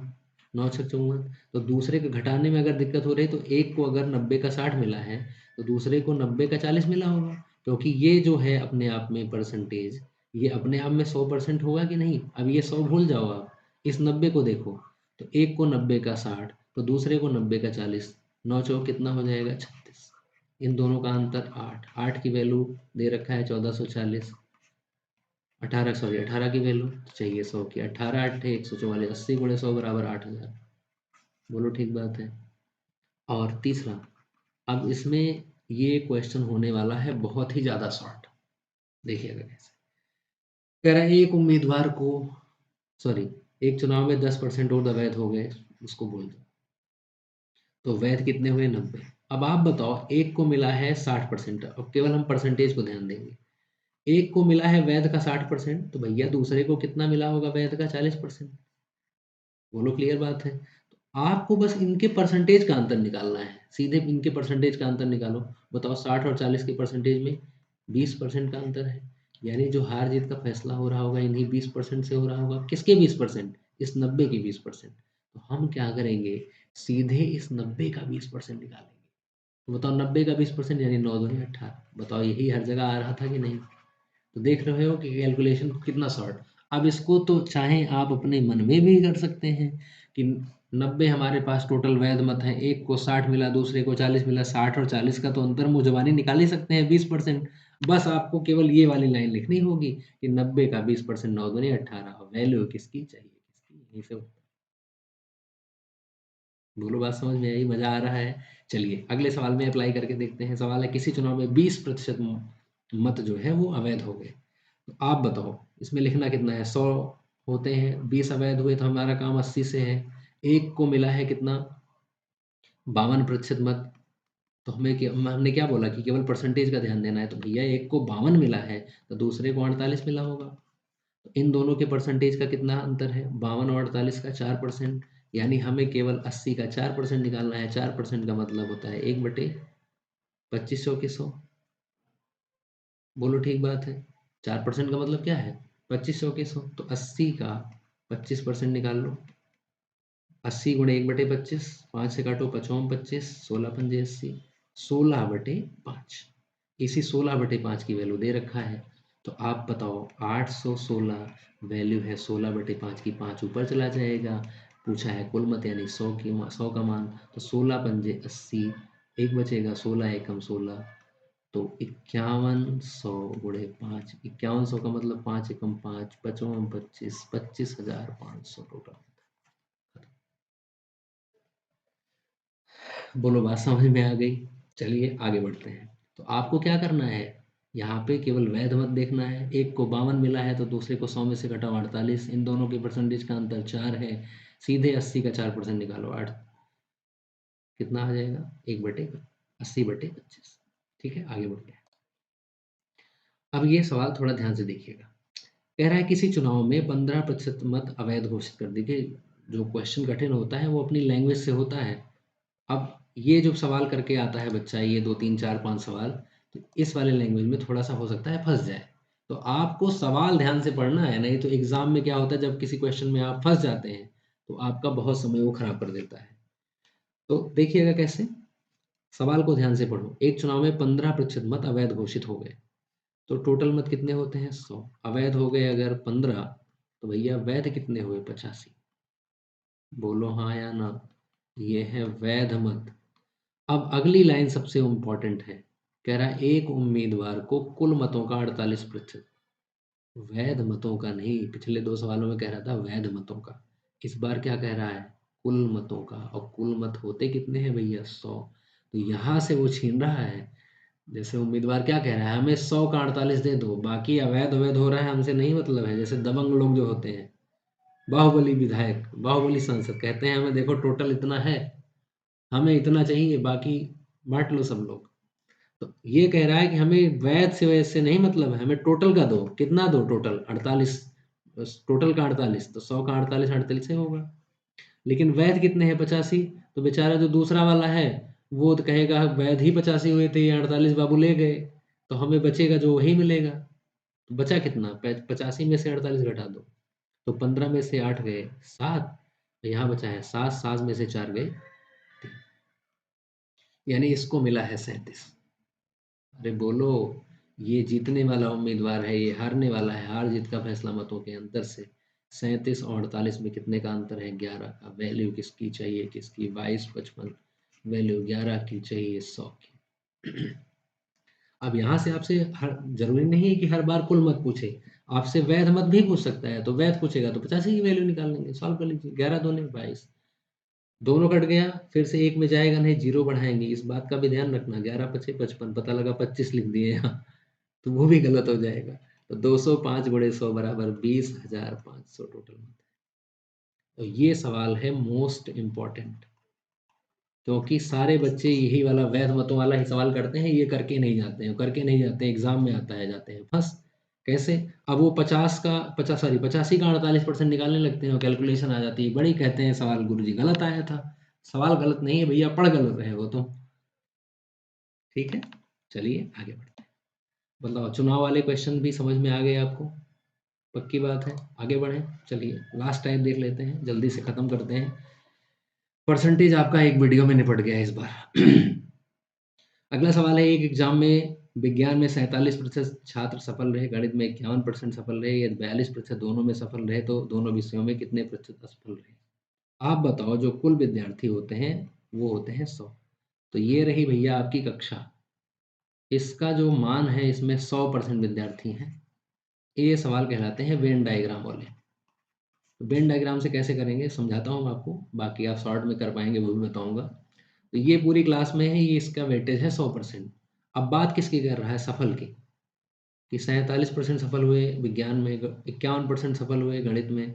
9 छक 54। तो दूसरे के घटाने में अगर दिक्कत हो रही है तो एक को अगर 90 का 60 मिला है तो दूसरे को 90 का 40 मिला होगा, क्योंकि ये जो है अपने आप में परसेंटेज, ये अपने आप में 100% होगा कि नहीं? अब ये 100 भूल जाओ, आप इस 90 को देखो, तो एक को 90 का 60 तो दूसरे को 90 का 40, 9 चौक कितना हो जाएगा? 36। इन दोनों का अंतर 8। 8 की वैल्यू दे रखा है 1440। 18 सॉरी 18 की वैल्यू चाहिए 100 की। 18 अट्ठे 144, 80 गुणे 100 बराबर 8000। बोलो ठीक बात है। और तीसरा, अब इसमें ये क्वेश्चन होने वाला है बहुत ही ज़्यादा शॉर्ट। देखिएगा कैसे। कह रहा है एक उम्मीदवार को, सॉरी, एक चुनाव में 10% और अवैध हो गए, उसको बोल दो। तो वैध कितने हुए? 90। अब आप बताओ, एक को मिला है 60%, अब केवल हम परसेंटेज को ध्यान देंगे। एक को मिला है वैध का 60%, तो भैया दूसरे को कितना मिला होगा वैध का? 40%। बोलो क्लियर बात है? तो आपको बस इनके परसेंटेज का अंतर निकालना है, सीधे इनके परसेंटेज का अंतर निकालो। बताओ 60 और 40 के परसेंटेज में 20% का अंतर है, यानी जो हार जीत का फैसला हो रहा होगा इन्हीं 20% से हो रहा होगा। किसके 20%? इस 90 की 20%। तो हम क्या करेंगे, सीधे इस 90 का 20% निकालेंगे। तो बताओ 90 का 20% यानी 9 दूनी 18। बताओ यही हर जगह आ रहा था कि नहीं? तो देख रहे हो कि कैलकुलेशन कितना शॉर्ट। अब इसको तो चाहे आप अपने मन में भी कर सकते हैं कि 90 हमारे पास टोटल वैध मत है, एक को 60 मिला दूसरे को 40 मिला, 60 और 40 का तो अंतर मुंह ज़बानी निकाल ही सकते हैं 20%। बस आपको केवल ये वाली लाइन लिखनी होगी कि 90 का 20%, 9 दूनी 18, वैल्यू किसकी चाहिए? किसकी? यही सब। बोलो बात समझ में आई? मजा आ रहा है? चलिए अगले सवाल में अप्लाई करके देखते हैं। सवाल है, किसी चुनाव में 20% मत जो है वो अवैध हो गए, तो आप बताओ इसमें लिखना कितना है? 100 होते हैं, 20 अवैध हुए तो हमारा काम 80 से है। एक को मिला है कितना? 52% मत। तो हमने क्या बोला कि केवल परसेंटेज का ध्यान देना है, तो भैया एक को 52 मिला है तो दूसरे को 48 मिला होगा। तो इन दोनों के परसेंटेज का कितना अंतर है? 52 और 48 का 4%, यानी हमें केवल 80 का 4% निकालना है। 4% का मतलब होता है 1/2500 के 100। बोलो ठीक बात है? 4% का मतलब क्या है? 2500 के 100। तो 80 का 25% निकाल लो। 80 गुणे 1/25, 5 से काटो, 5 25, 16 पंजे 80, 16/5। इसी 16/5 की वैल्यू दे रखा है। तो आप बताओ 816 वैल्यू है 16/5 की, 5 ऊपर चला जाएगा। पूछा है कुल मत यानी 100 का मान, तो 16 पंजे 80, एक बचेगा, 16 एकम 16, तो 5100 गुणे 5। 5100 का मतलब 5 एकम 5, 5 25, 25,500 टोटल। बोलो बात समझ में आ गई? चलिए आगे बढ़ते हैं। तो आपको क्या करना है, यहाँ पे केवल वैध मत देखना है। एक को 52 मिला है तो दूसरे को 100 में से घटाओ 48, इन दोनों के परसेंटेज का अंतर 4 है। सीधे 80 का 4% निकालो, 8 कितना आ जाएगा? 1/80/25। ठीक है, आगे बढ़ते हैं। अब ये सवाल थोड़ा ध्यान से देखिएगा। कह रहा है किसी चुनाव में 15% मत अवैध घोषित कर दी। देखिए, जो क्वेश्चन कठिन होता है वो अपनी लैंग्वेज से होता है। अब ये जो सवाल करके आता है बच्चा, ये 2 3 4 5 सवाल, तो इस वाले लैंग्वेज में थोड़ा सा हो सकता है फंस जाए। तो आपको सवाल ध्यान से पढ़ना है, नहीं तो एग्जाम में क्या होता है, जब किसी क्वेश्चन में आप फंस जाते हैं तो आपका बहुत समय वो खराब कर देता है। तो देखिएगा कैसे। सवाल को ध्यान से पढ़ो। एक चुनाव में 15% मत अवैध घोषित हो गए, तो टोटल मत कितने होते हैं? 100। अवैध हो गए अगर 15, तो भैया वैध कितने हुए? 85। बोलो हाँ या ना। ये है वैध मत। अब अगली लाइन सबसे इम्पोर्टेंट है। कह रहा है एक उम्मीदवार को कुल मतों का 48%। वैध मतों का नहीं, पिछले 2 सवालों में कह रहा था वैध मतों का। इस बार क्या कह रहा है? कुल मतों का। और कुल मत होते कितने हैं भैया? 100। तो यहाँ से वो छीन रहा है। जैसे उम्मीदवार क्या कह रहा है? हमें 100 का 48 दे दो, बाकी अवैध अवैध हो रहा है हमसे नहीं मतलब है। जैसे दबंग लोग जो होते हैं, बाहुबली विधायक, बाहुबली सांसद कहते हैं हमें देखो टोटल इतना है, हमें इतना चाहिए, बाकी बांट लो सब लोग। तो ये कह रहा है कि हमें वैध से नहीं मतलब है, हमें टोटल का दो। कितना दो? टोटल 48। टोटल का 48, तो 100 का 48 48 से होगा। लेकिन वैध कितने हैं? 85। तो बेचारा जो दूसरा वाला है वो तो कहेगा वैध ही 85 हुए थे, ये 48 बाबू ले गए, तो हमें बचेगा जो वही मिलेगा। तो बचा कितना? 85 में से 48 घटा दो, तो 15 में से 8 गए 7, तो यहाँ बचा है 7। 7 में से 4 गए 3, यानी इसको मिला है 37। अरे बोलो, ये जीतने वाला उम्मीदवार है, ये हारने वाला है। हार जीत का फैसला मतों के अंतर से। 37 और 48 में कितने का अंतर है? 11 का। वैल्यू किसकी चाहिए? किसकी? 2255। वैल्यू 11 की चाहिए 100 की। अब यहाँ से आपसे हर जरूरी नहीं है कि हर बार कुल मत पूछे, आपसे वैध मत भी पूछ सकता है। तो वैध पूछेगा तो 85 की वैल्यू निकाल लेंगे, सॉल्व कर लीजिए। 11 दूनी 22, दोनों कट गया, फिर से एक में जाएगा नहीं, जीरो बढ़ाएंगे। इस बात का भी ध्यान रखना। 11 पचे 55, पता लगा 25 लिख दिए यहाँ, तो वो भी गलत हो जाएगा। तो 205 गुणे 100 बराबर 20,500 टोटल मत है। तो ये सवाल है मोस्ट इम्पॉर्टेंट, क्योंकि सारे बच्चे यही वाला वैध मतों वाला ही सवाल करते हैं, ये करके नहीं जाते हैं, करके नहीं जाते हैं, एग्जाम में आता है जाते हैं फंस। कैसे? अब वो 50 का 50 सॉरी 85 का 48% निकालने लगते हैं, कैलकुलेशन आ जाती है, बड़ी कहते हैं सवाल गुरुजी गलत आया था। सवाल गलत नहीं है भैया, पढ़ गलत रहे हो तुम। ठीक है, चलिए आगे बढ़ते हैं। बताओ, चुनाव वाले क्वेश्चन भी समझ में आ गए आपको? पक्की बात है, आगे बढ़ें। चलिए लास्ट टाइम देख लेते हैं, जल्दी से खत्म करते हैं। परसेंटेज आपका एक वीडियो में निपट गया इस बार। अगला सवाल है, एक एग्जाम में विज्ञान में 47% छात्र सफल रहे, गणित में 51% सफल रहे, यदि 42% दोनों में सफल रहे तो दोनों विषयों में कितने प्रतिशत असफल रहे? आप बताओ। जो कुल विद्यार्थी होते हैं वो होते हैं 100। तो ये रही भैया आपकी कक्षा। इसका जो मान है इसमें 100% विद्यार्थी हैं। ये सवाल कहलाते हैं वेन डायग्राम वाले। तो वेन डायग्राम से कैसे करेंगे समझाता हूँ आपको, बाकी आप शॉर्ट में कर पाएंगे वो भी बताऊंगा। तो ये पूरी क्लास में है, ये इसका वेटेज है 100%। अब बात किसकी कर रहा है? सफल की। कि 47% सफल हुए विज्ञान में, 51% सफल हुए गणित में,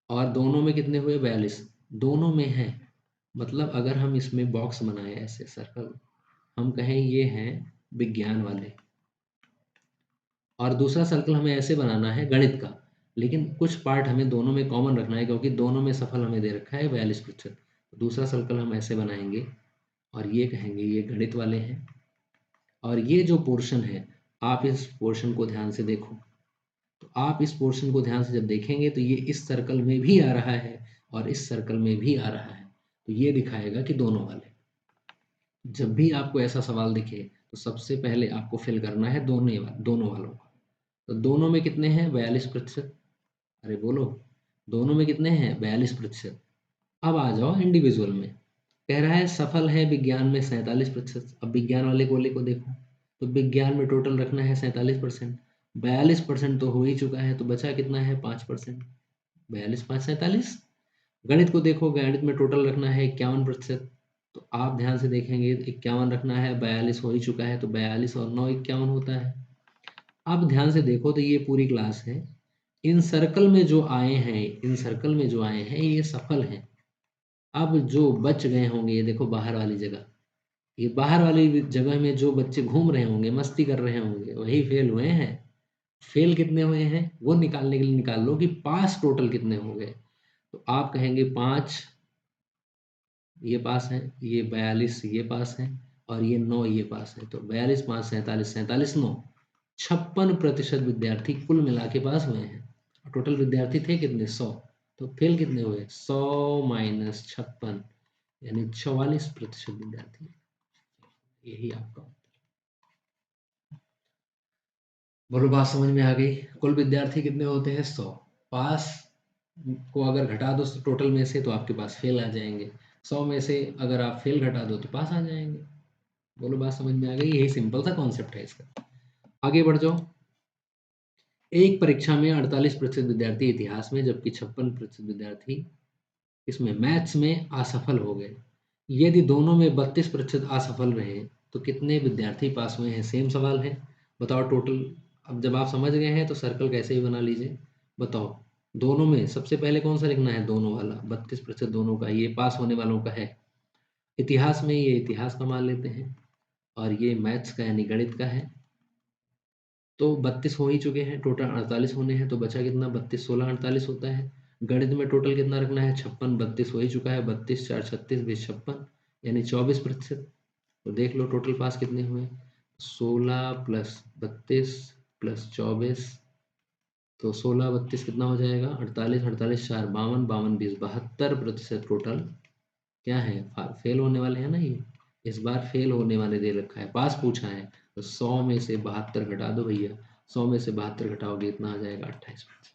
और दोनों में कितने हुए? 42। दोनों में है, मतलब अगर हम इसमें बॉक्स बनाए ऐसे सर्कल, हम कहें ये हैं विज्ञान वाले, और दूसरा सर्कल हमें ऐसे बनाना है गणित का, लेकिन कुछ पार्ट हमें दोनों में कॉमन रखना है, क्योंकि दोनों में सफल हमें दे रखा है 42%। तो दूसरा सर्कल हम ऐसे बनाएंगे और ये कहेंगे ये गणित वाले हैं। और ये जो पोर्शन है, आप इस पोर्शन को ध्यान से देखो। तो आप इस पोर्शन को ध्यान से जब देखेंगे तो ये इस सर्कल में भी आ रहा है और इस सर्कल में भी आ रहा है, तो ये दिखाएगा कि दोनों वाले। जब भी आपको ऐसा सवाल दिखे तो सबसे पहले आपको फिल करना है दोनों वालों का। तो दोनों में कितने हैं? 42%। अरे बोलो, दोनों में कितने हैं? 42%। अब आ जाओ इंडिविजुअल में। कह रहा है सफल है विज्ञान में 47%। अब विज्ञान वाले गोले को देखो, तो विज्ञान में टोटल रखना है 47%। 42% तो हो ही चुका है, तो बचा कितना है? 5%। 42 5 47। गणित को देखो, गणित में टोटल रखना है 51%। तो आप ध्यान से देखेंगे 51 रखना है, 42 हो ही चुका है, तो 42 और 9 51 होता है। अब ध्यान से देखो तो ये पूरी क्लास है, इन सर्कल में जो आए हैं, इन सर्कल में जो आए हैं ये सफल हैं। अब जो बच गए होंगे, ये देखो बाहर वाली जगह, ये बाहर वाली जगह में जो बच्चे घूम रहे होंगे, मस्ती कर रहे होंगे, वही फेल हुए हैं। फेल कितने हुए हैं वो निकालने के लिए निकाल लो कि पास टोटल कितने हो गए। तो आप कहेंगे 5 ये पास है, ये 42 ये पास है, और ये 9 ये पास है। तो 42 5 47, 47 9, 56% विद्यार्थी कुल मिला के पास हुए हैं। टोटल विद्यार्थी थे कितने? 100। तो फेल कितने हुए? 100 - 56, यानी 44% विद्यार्थी। यही आपका उत्तर। बोलो बात समझ में आ गई। कुल विद्यार्थी कितने होते हैं? 100। पास को अगर घटा दो टोटल में से तो आपके पास फेल आ जाएंगे। 100 में से अगर आप फेल घटा दो तो पास आ जाएंगे। बोलो बात समझ में आ गई। यही सिंपल सा कॉन्सेप्ट है इसका। आगे बढ़ जाओ। एक परीक्षा में 48% विद्यार्थी इतिहास में, जबकि 56% विद्यार्थी इसमें मैथ्स में असफल हो गए। यदि दोनों में 32% असफल रहे तो कितने विद्यार्थी पास हुए हैं? सेम सवाल है। बताओ टोटल। अब जब आप समझ गए हैं तो सर्कल कैसे भी बना लीजिए। बताओ दोनों में सबसे पहले कौन सा लिखना है? दोनों वाला। 32% दोनों का, ये पास होने वालों का है। इतिहास में ये इतिहास का मान लेते हैं और ये मैथ्स का यानी गणित का है। तो 32 हो ही चुके हैं, टोटल 48 होने हैं, तो बचा कितना? 32 16 48 होता है। गणित में टोटल कितना रखना है? 56। 32 हो ही चुका है, 32 4 36 20 56 यानी 24%। तो देख लो टोटल पास कितने हुए। 16 प्लस 32 प्लस 24, तो 16 32 कितना हो जाएगा? 48 48 4 52 52 20 72% टोटल क्या है? फेल होने वाले हैं ना ये। इस बार फेल होने वाले दे रखा है, पास पूछा है। तो 100 में से 72 घटा दो भैया। 100 में से 72 घटाओगे इतना आ जाएगा 28%।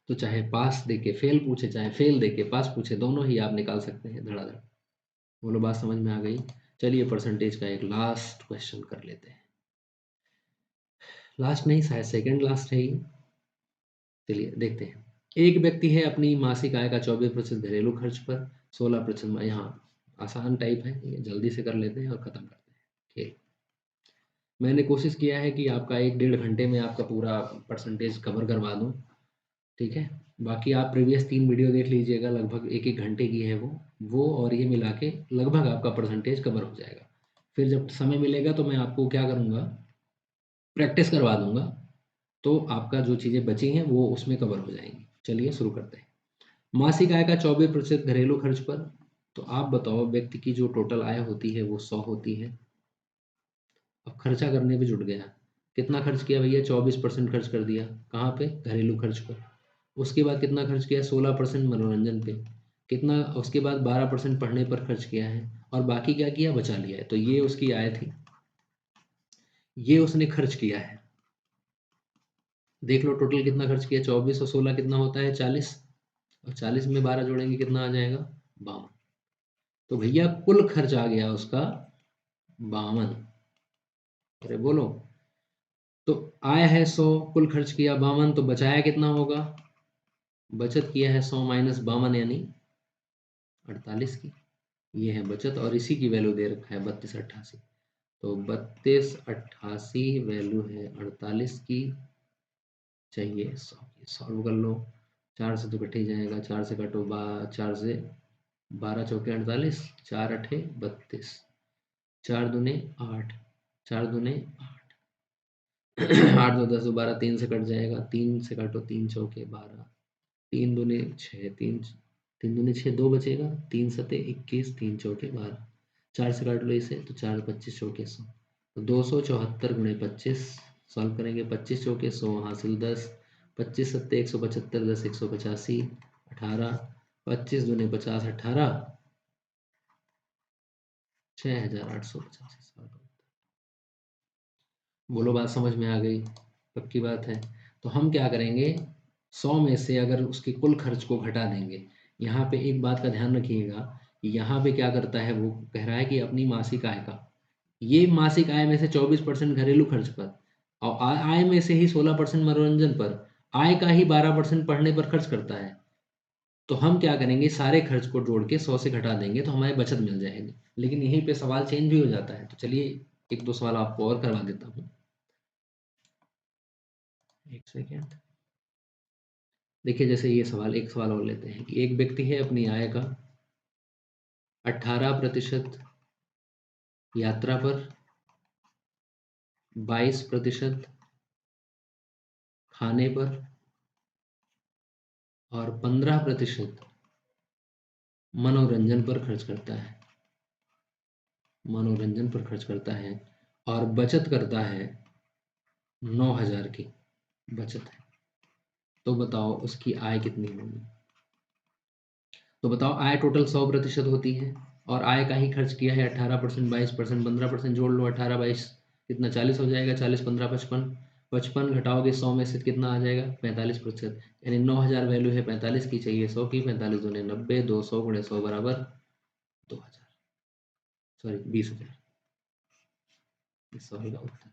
तो चाहे पास देके फेल पूछे, चाहे फेल देके पास पूछे, दोनों ही आप निकाल सकते हैं धड़ाधड़। बोलो बात समझ में आ गई। चलिए परसेंटेज का एक लास्ट क्वेश्चन कर लेते हैं। लास्ट नहीं, शायद सेकंड लास्ट है ये। चलिए देखते हैं। एक व्यक्ति है अपनी मासिक आय का 24% घरेलू खर्च पर, 16%। यहाँ आसान टाइप है, ये जल्दी से कर लेते हैं और खत्म करते हैं खेल। मैंने कोशिश किया है कि आपका 1 डेढ़ घंटे में आपका पूरा परसेंटेज कवर करवा दूं। ठीक है, बाकी आप प्रीवियस 3 वीडियो देख लीजिएगा, लगभग 1 1 घंटे की है वो और ये मिला के लगभग आपका परसेंटेज कवर हो जाएगा। फिर जब समय मिलेगा तो मैं आपको क्या करूँगा, प्रैक्टिस करवा दूंगा, तो आपका जो चीज़ें बची हैं वो उसमें कवर हो जाएंगी। चलिए शुरू करते हैं। मासिक आय का 24% घरेलू खर्च पर। तो आप बताओ, व्यक्ति की जो टोटल आय होती है वो 100 होती है। अब खर्चा करने पे जुट गया। कितना खर्च किया भैया? 24% खर्च कर दिया। कहाँ पे? घरेलू खर्च पर। उसके बाद कितना खर्च किया? 16% मनोरंजन पे। कितना? उसके बाद 12% पढ़ने पर खर्च किया है और बाकी क्या किया? बचा लिया है। तो ये उसकी आय थी, ये उसने खर्च किया है। देख लो टोटल कितना खर्च किया। 24 और 16 कितना होता है? 40। और 40 में 12 जोड़ेंगे कितना आ जाएगा? 52। तो भैया कुल खर्च आ गया उसका 52। अरे बोलो। तो आय है 100, कुल खर्च किया 52, तो बचाया कितना होगा? बचत किया है 100 माइनस 52 यानी 48 की। ये है बचत और इसी की वैल्यू दे रखा है 3288। तो 3288 वैल्यू है 48 की, चाहिए 100 की। सॉल्व कर लो। 4 से तो कट ही जाएगा, 4 से कटो, 4 से 12 चौके 48, 4 अठे 32, 4 दूने 8, 4 दूने 8 दो 10 12, 3 से कट जाएगा, 3 से काटो, 3 चौके 12, 3 दूने 6, 3 3 दूने 6, 2 बचेगा, 3 सते 21, 3 चौके 12, 4 से काट लो इसे, तो 4 25 चौके 100, तो 274 गुणे 25। सॉल्व करेंगे, 25 चौके 100 हासिल 10, 25 सत्ते 175, 10 185, 18, 25 दूने 50, 18, 6885। बोलो बात समझ में आ गई? पक्की बात है। तो हम क्या करेंगे, 100 में से अगर उसके कुल खर्च को घटा देंगे। यहाँ पे एक बात का ध्यान रखिएगा, यहाँ पे क्या करता है, वो कह रहा है कि अपनी मासिक आय का, ये मासिक आय में से 24% घरेलू खर्च पर और आय में से ही 16% मनोरंजन पर, आय का ही 12% पढ़ने पर खर्च करता है। तो हम क्या करेंगे, सारे खर्च को जोड़ के 100 से घटा देंगे तो हमारी बचत मिल जाएगी। लेकिन यहीं पे सवाल चेंज भी हो जाता है। तो चलिए एक दो सवाल आपको और करवा देता हूँ। एक सेकेंड। देखिए जैसे ये सवाल, एक सवाल और लेते हैं कि एक व्यक्ति है अपनी आय का 18% यात्रा पर, 22% खाने पर और 15% मनोरंजन पर खर्च करता है। मनोरंजन पर खर्च करता है और बचत करता है 9,000 की बचत है। तो बताओ उसकी आय कितनी होगी? तो बताओ, आय टोटल 100% होती है। और आय का ही खर्च किया है 18%, 22%, 15% जोड़ लो, 18 22 कितना 40 हो जाएगा, 40 15 55, 55 घटाओगे 100 में से कितना आ जाएगा 45%, यानी 9,000 वैल्यू है 45 की, चाहिए 100 की, 45 दूने 90, 200 गुणे 100 बराबर 2,000, सॉरी 20,000, इस सवाल का उत्तर।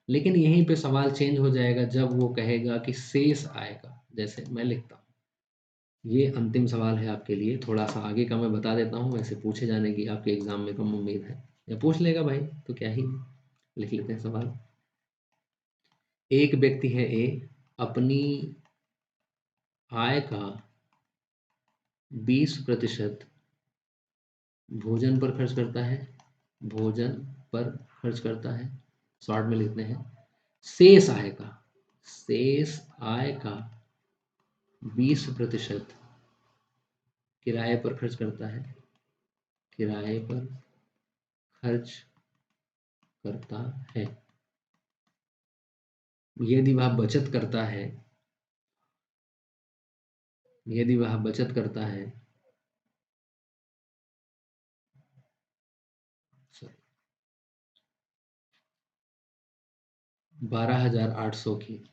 लेकिन यहीं पे सवाल चेंज हो जाएगा जब वो कहेगा कि शेष आएगा, जैसे मैं लिखता हूँ। ये अंतिम सवाल है आपके लिए, थोड़ा सा आगे का मैं बता देता हूँ, वैसे पूछे जाने की आपके एग्जाम में कम उम्मीद है, या पूछ लेगा भाई तो क्या ही। लिख लेते हैं सवाल। एक व्यक्ति है ए, अपनी आय का 20% भोजन पर खर्च करता है, भोजन पर खर्च करता है, शॉर्ट में लिखते हैं। शेष आय का, शेष आय का 20% किराए पर खर्च करता है, किराए पर खर्च करता है। यदि वह बचत करता है, यदि वह बचत करता है, सॉरी 12,800 की,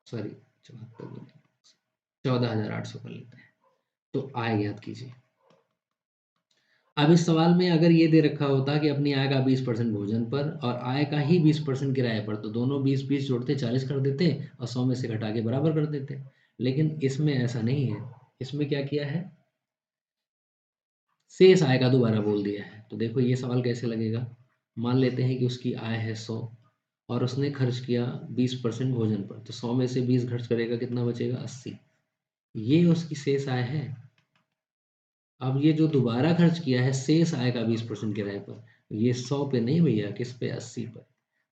सॉरी 14,800 कर लेते हैं, तो आय ज्ञात कीजिए। अब इस सवाल में अगर ये दे रखा होता कि अपनी आय का 20% भोजन पर और आय का ही 20% किराए पर, तो दोनों 20-20 जोड़ते 40 कर देते और 100 में से घटा के बराबर कर देते। लेकिन इसमें ऐसा नहीं है, इसमें क्या किया है, शेष आय का दोबारा बोल दिया है। तो देखो ये सवाल कैसे लगेगा। मान लेते हैं कि उसकी आय है 100 और उसने खर्च किया 20% भोजन पर, तो 100 में से 20 खर्च करेगा, कितना बचेगा 80, ये उसकी शेष आय है। अब ये जो दोबारा खर्च किया है शेष आय का 20% किराए पर, ये 100 पे नहीं भैया, किस पे 80 पर,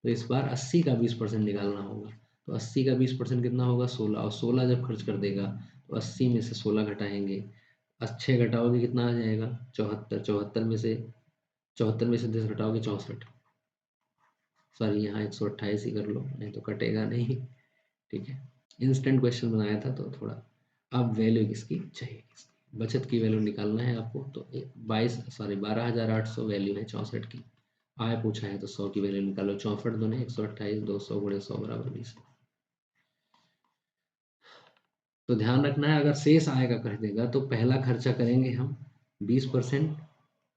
तो इस बार 80 का 20% निकालना होगा। तो 80 का 20% कितना होगा 16, और 16 जब खर्च कर देगा तो 80 में से 16 घटाएंगे, 6 घटाओगे कितना आ जाएगा 74, 74 में से 10 घटाओगे 64, सॉरी यहाँ 128 ही कर लो, नहीं तो कटेगा नहीं। ठीक है, इंस्टेंट क्वेश्चन बनाया था तो थोड़ा। अब वैल्यू किसकी चाहिए, किसकी बचत की वैल्यू निकालना है आपको, तो 12,800 वैल्यू है 64 की, आय पूछा है तो 100 की वैल्यू निकालो, 64 दूने 128, 200 गुणे 100 बराबर 20। तो ध्यान रखना है, अगर शेष आय का कर देगा तो पहला खर्चा करेंगे हम 20%,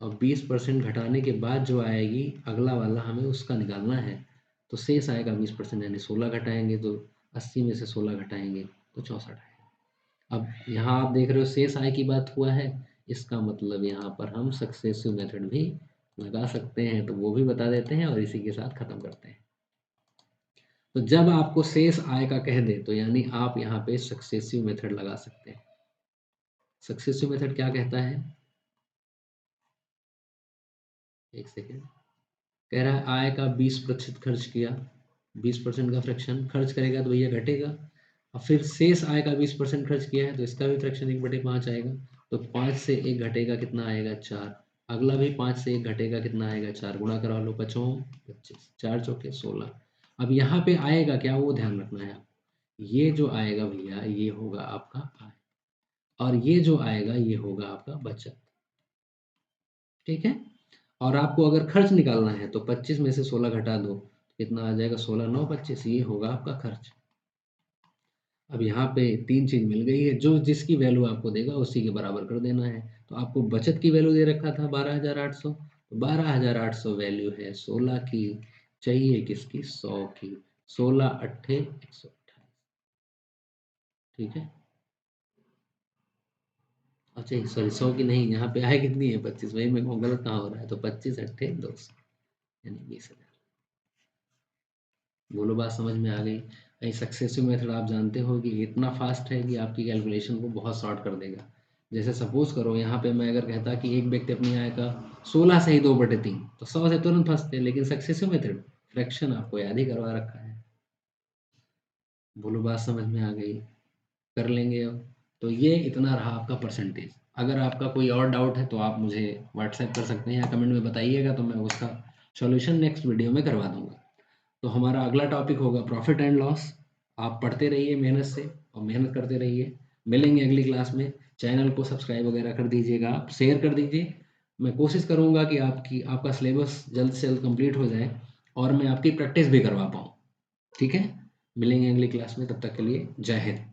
और 20% घटाने के बाद जो आएगी अगला वाला हमें उसका निकालना है। तो शेष आय का 20% यानी 16 घटाएंगे, तो 80 में से 16 घटाएंगे तो 64 आएगा। अब यहाँ आप देख रहे हो शेष आय की बात हुआ है, इसका मतलब यहाँ पर हम सक्सेसिव मेथड भी लगा सकते हैं, तो वो भी बता देते हैं और इसी के साथ खत्म करते हैं। तो जब आपको शेष आय का कह दे तो यानी आप यहाँ पे सक्सेसिव मेथड लगा सकते हैं। सक्सेसिव मेथड क्या कहता है, एक सेकेंड, कह रहा है आय का 20% खर्च किया, 20% का फ्रैक्शन खर्च करेगा तो भैया घटेगा, और फिर शेष आय का 20% खर्च किया है तो इसका भी फ्रैक्शन 1/5 आएगा, तो 5 से 1 घटेगा कितना आएगा 4, अगला भी 5 से 1 घटेगा कितना आएगा 4, गुणा करा लो 5 25, 4 चौके 16। अब यहाँ पे आएगा क्या वो ध्यान रखना है, ये जो आएगा भैया ये होगा आपका आय, और ये जो आएगा ये होगा आपका बचत। ठीक है, और आपको अगर खर्च निकालना है तो 25 में से 16 घटा दो, कितना आ जाएगा 16 9 25, ये होगा आपका खर्च। अब यहाँ पे 3 चीज मिल गई है, जो जिसकी वैल्यू आपको देगा उसी के बराबर कर देना है। तो आपको बचत की वैल्यू दे रखा था 12,800, तो 12,800 वैल्यू है 16 की, चाहिए किसकी 100 की, 16 अट्ठे 128। ठीक है, अच्छा सॉरी 100 की नहीं, यहाँ पे आय कितनी है 25, वही मेरे को गलत कहाँ हो रहा है, तो 25 अट्ठे 200 यानी 20,000। बोलो बात समझ में आ गई। कहीं सक्सेसिव मेथड आप जानते हो कि इतना फास्ट है कि आपकी कैलकुलेशन को बहुत शॉर्ट कर देगा। जैसे सपोज करो यहाँ पे मैं अगर कहता कि एक व्यक्ति अपनी आय का 16 से ही 2/3, तो 100 से तुरंत फंसते, लेकिन सक्सेसिव मेथड फ्रैक्शन आपको याद ही करवा रखा है। बोलो बात समझ में आ गई, कर लेंगे अब। तो ये इतना रहा आपका परसेंटेज। अगर आपका कोई और डाउट है तो आप मुझे व्हाट्सएप कर सकते हैं या कमेंट में बताइएगा, तो मैं उसका सॉल्यूशन नेक्स्ट वीडियो में करवा दूंगा। तो हमारा अगला टॉपिक होगा प्रॉफिट एंड लॉस। आप पढ़ते रहिए मेहनत से और मेहनत करते रहिए, मिलेंगे अगली क्लास में। चैनल को सब्सक्राइब वगैरह कर दीजिएगा, आप शेयर कर दीजिए। मैं कोशिश करूँगा कि आपका सिलेबस जल्द से जल्द कंप्लीट हो जाए और मैं आपकी प्रैक्टिस भी करवा पाऊँ। ठीक है? मिलेंगे अगली क्लास में, तब तक के लिए जय हिंद।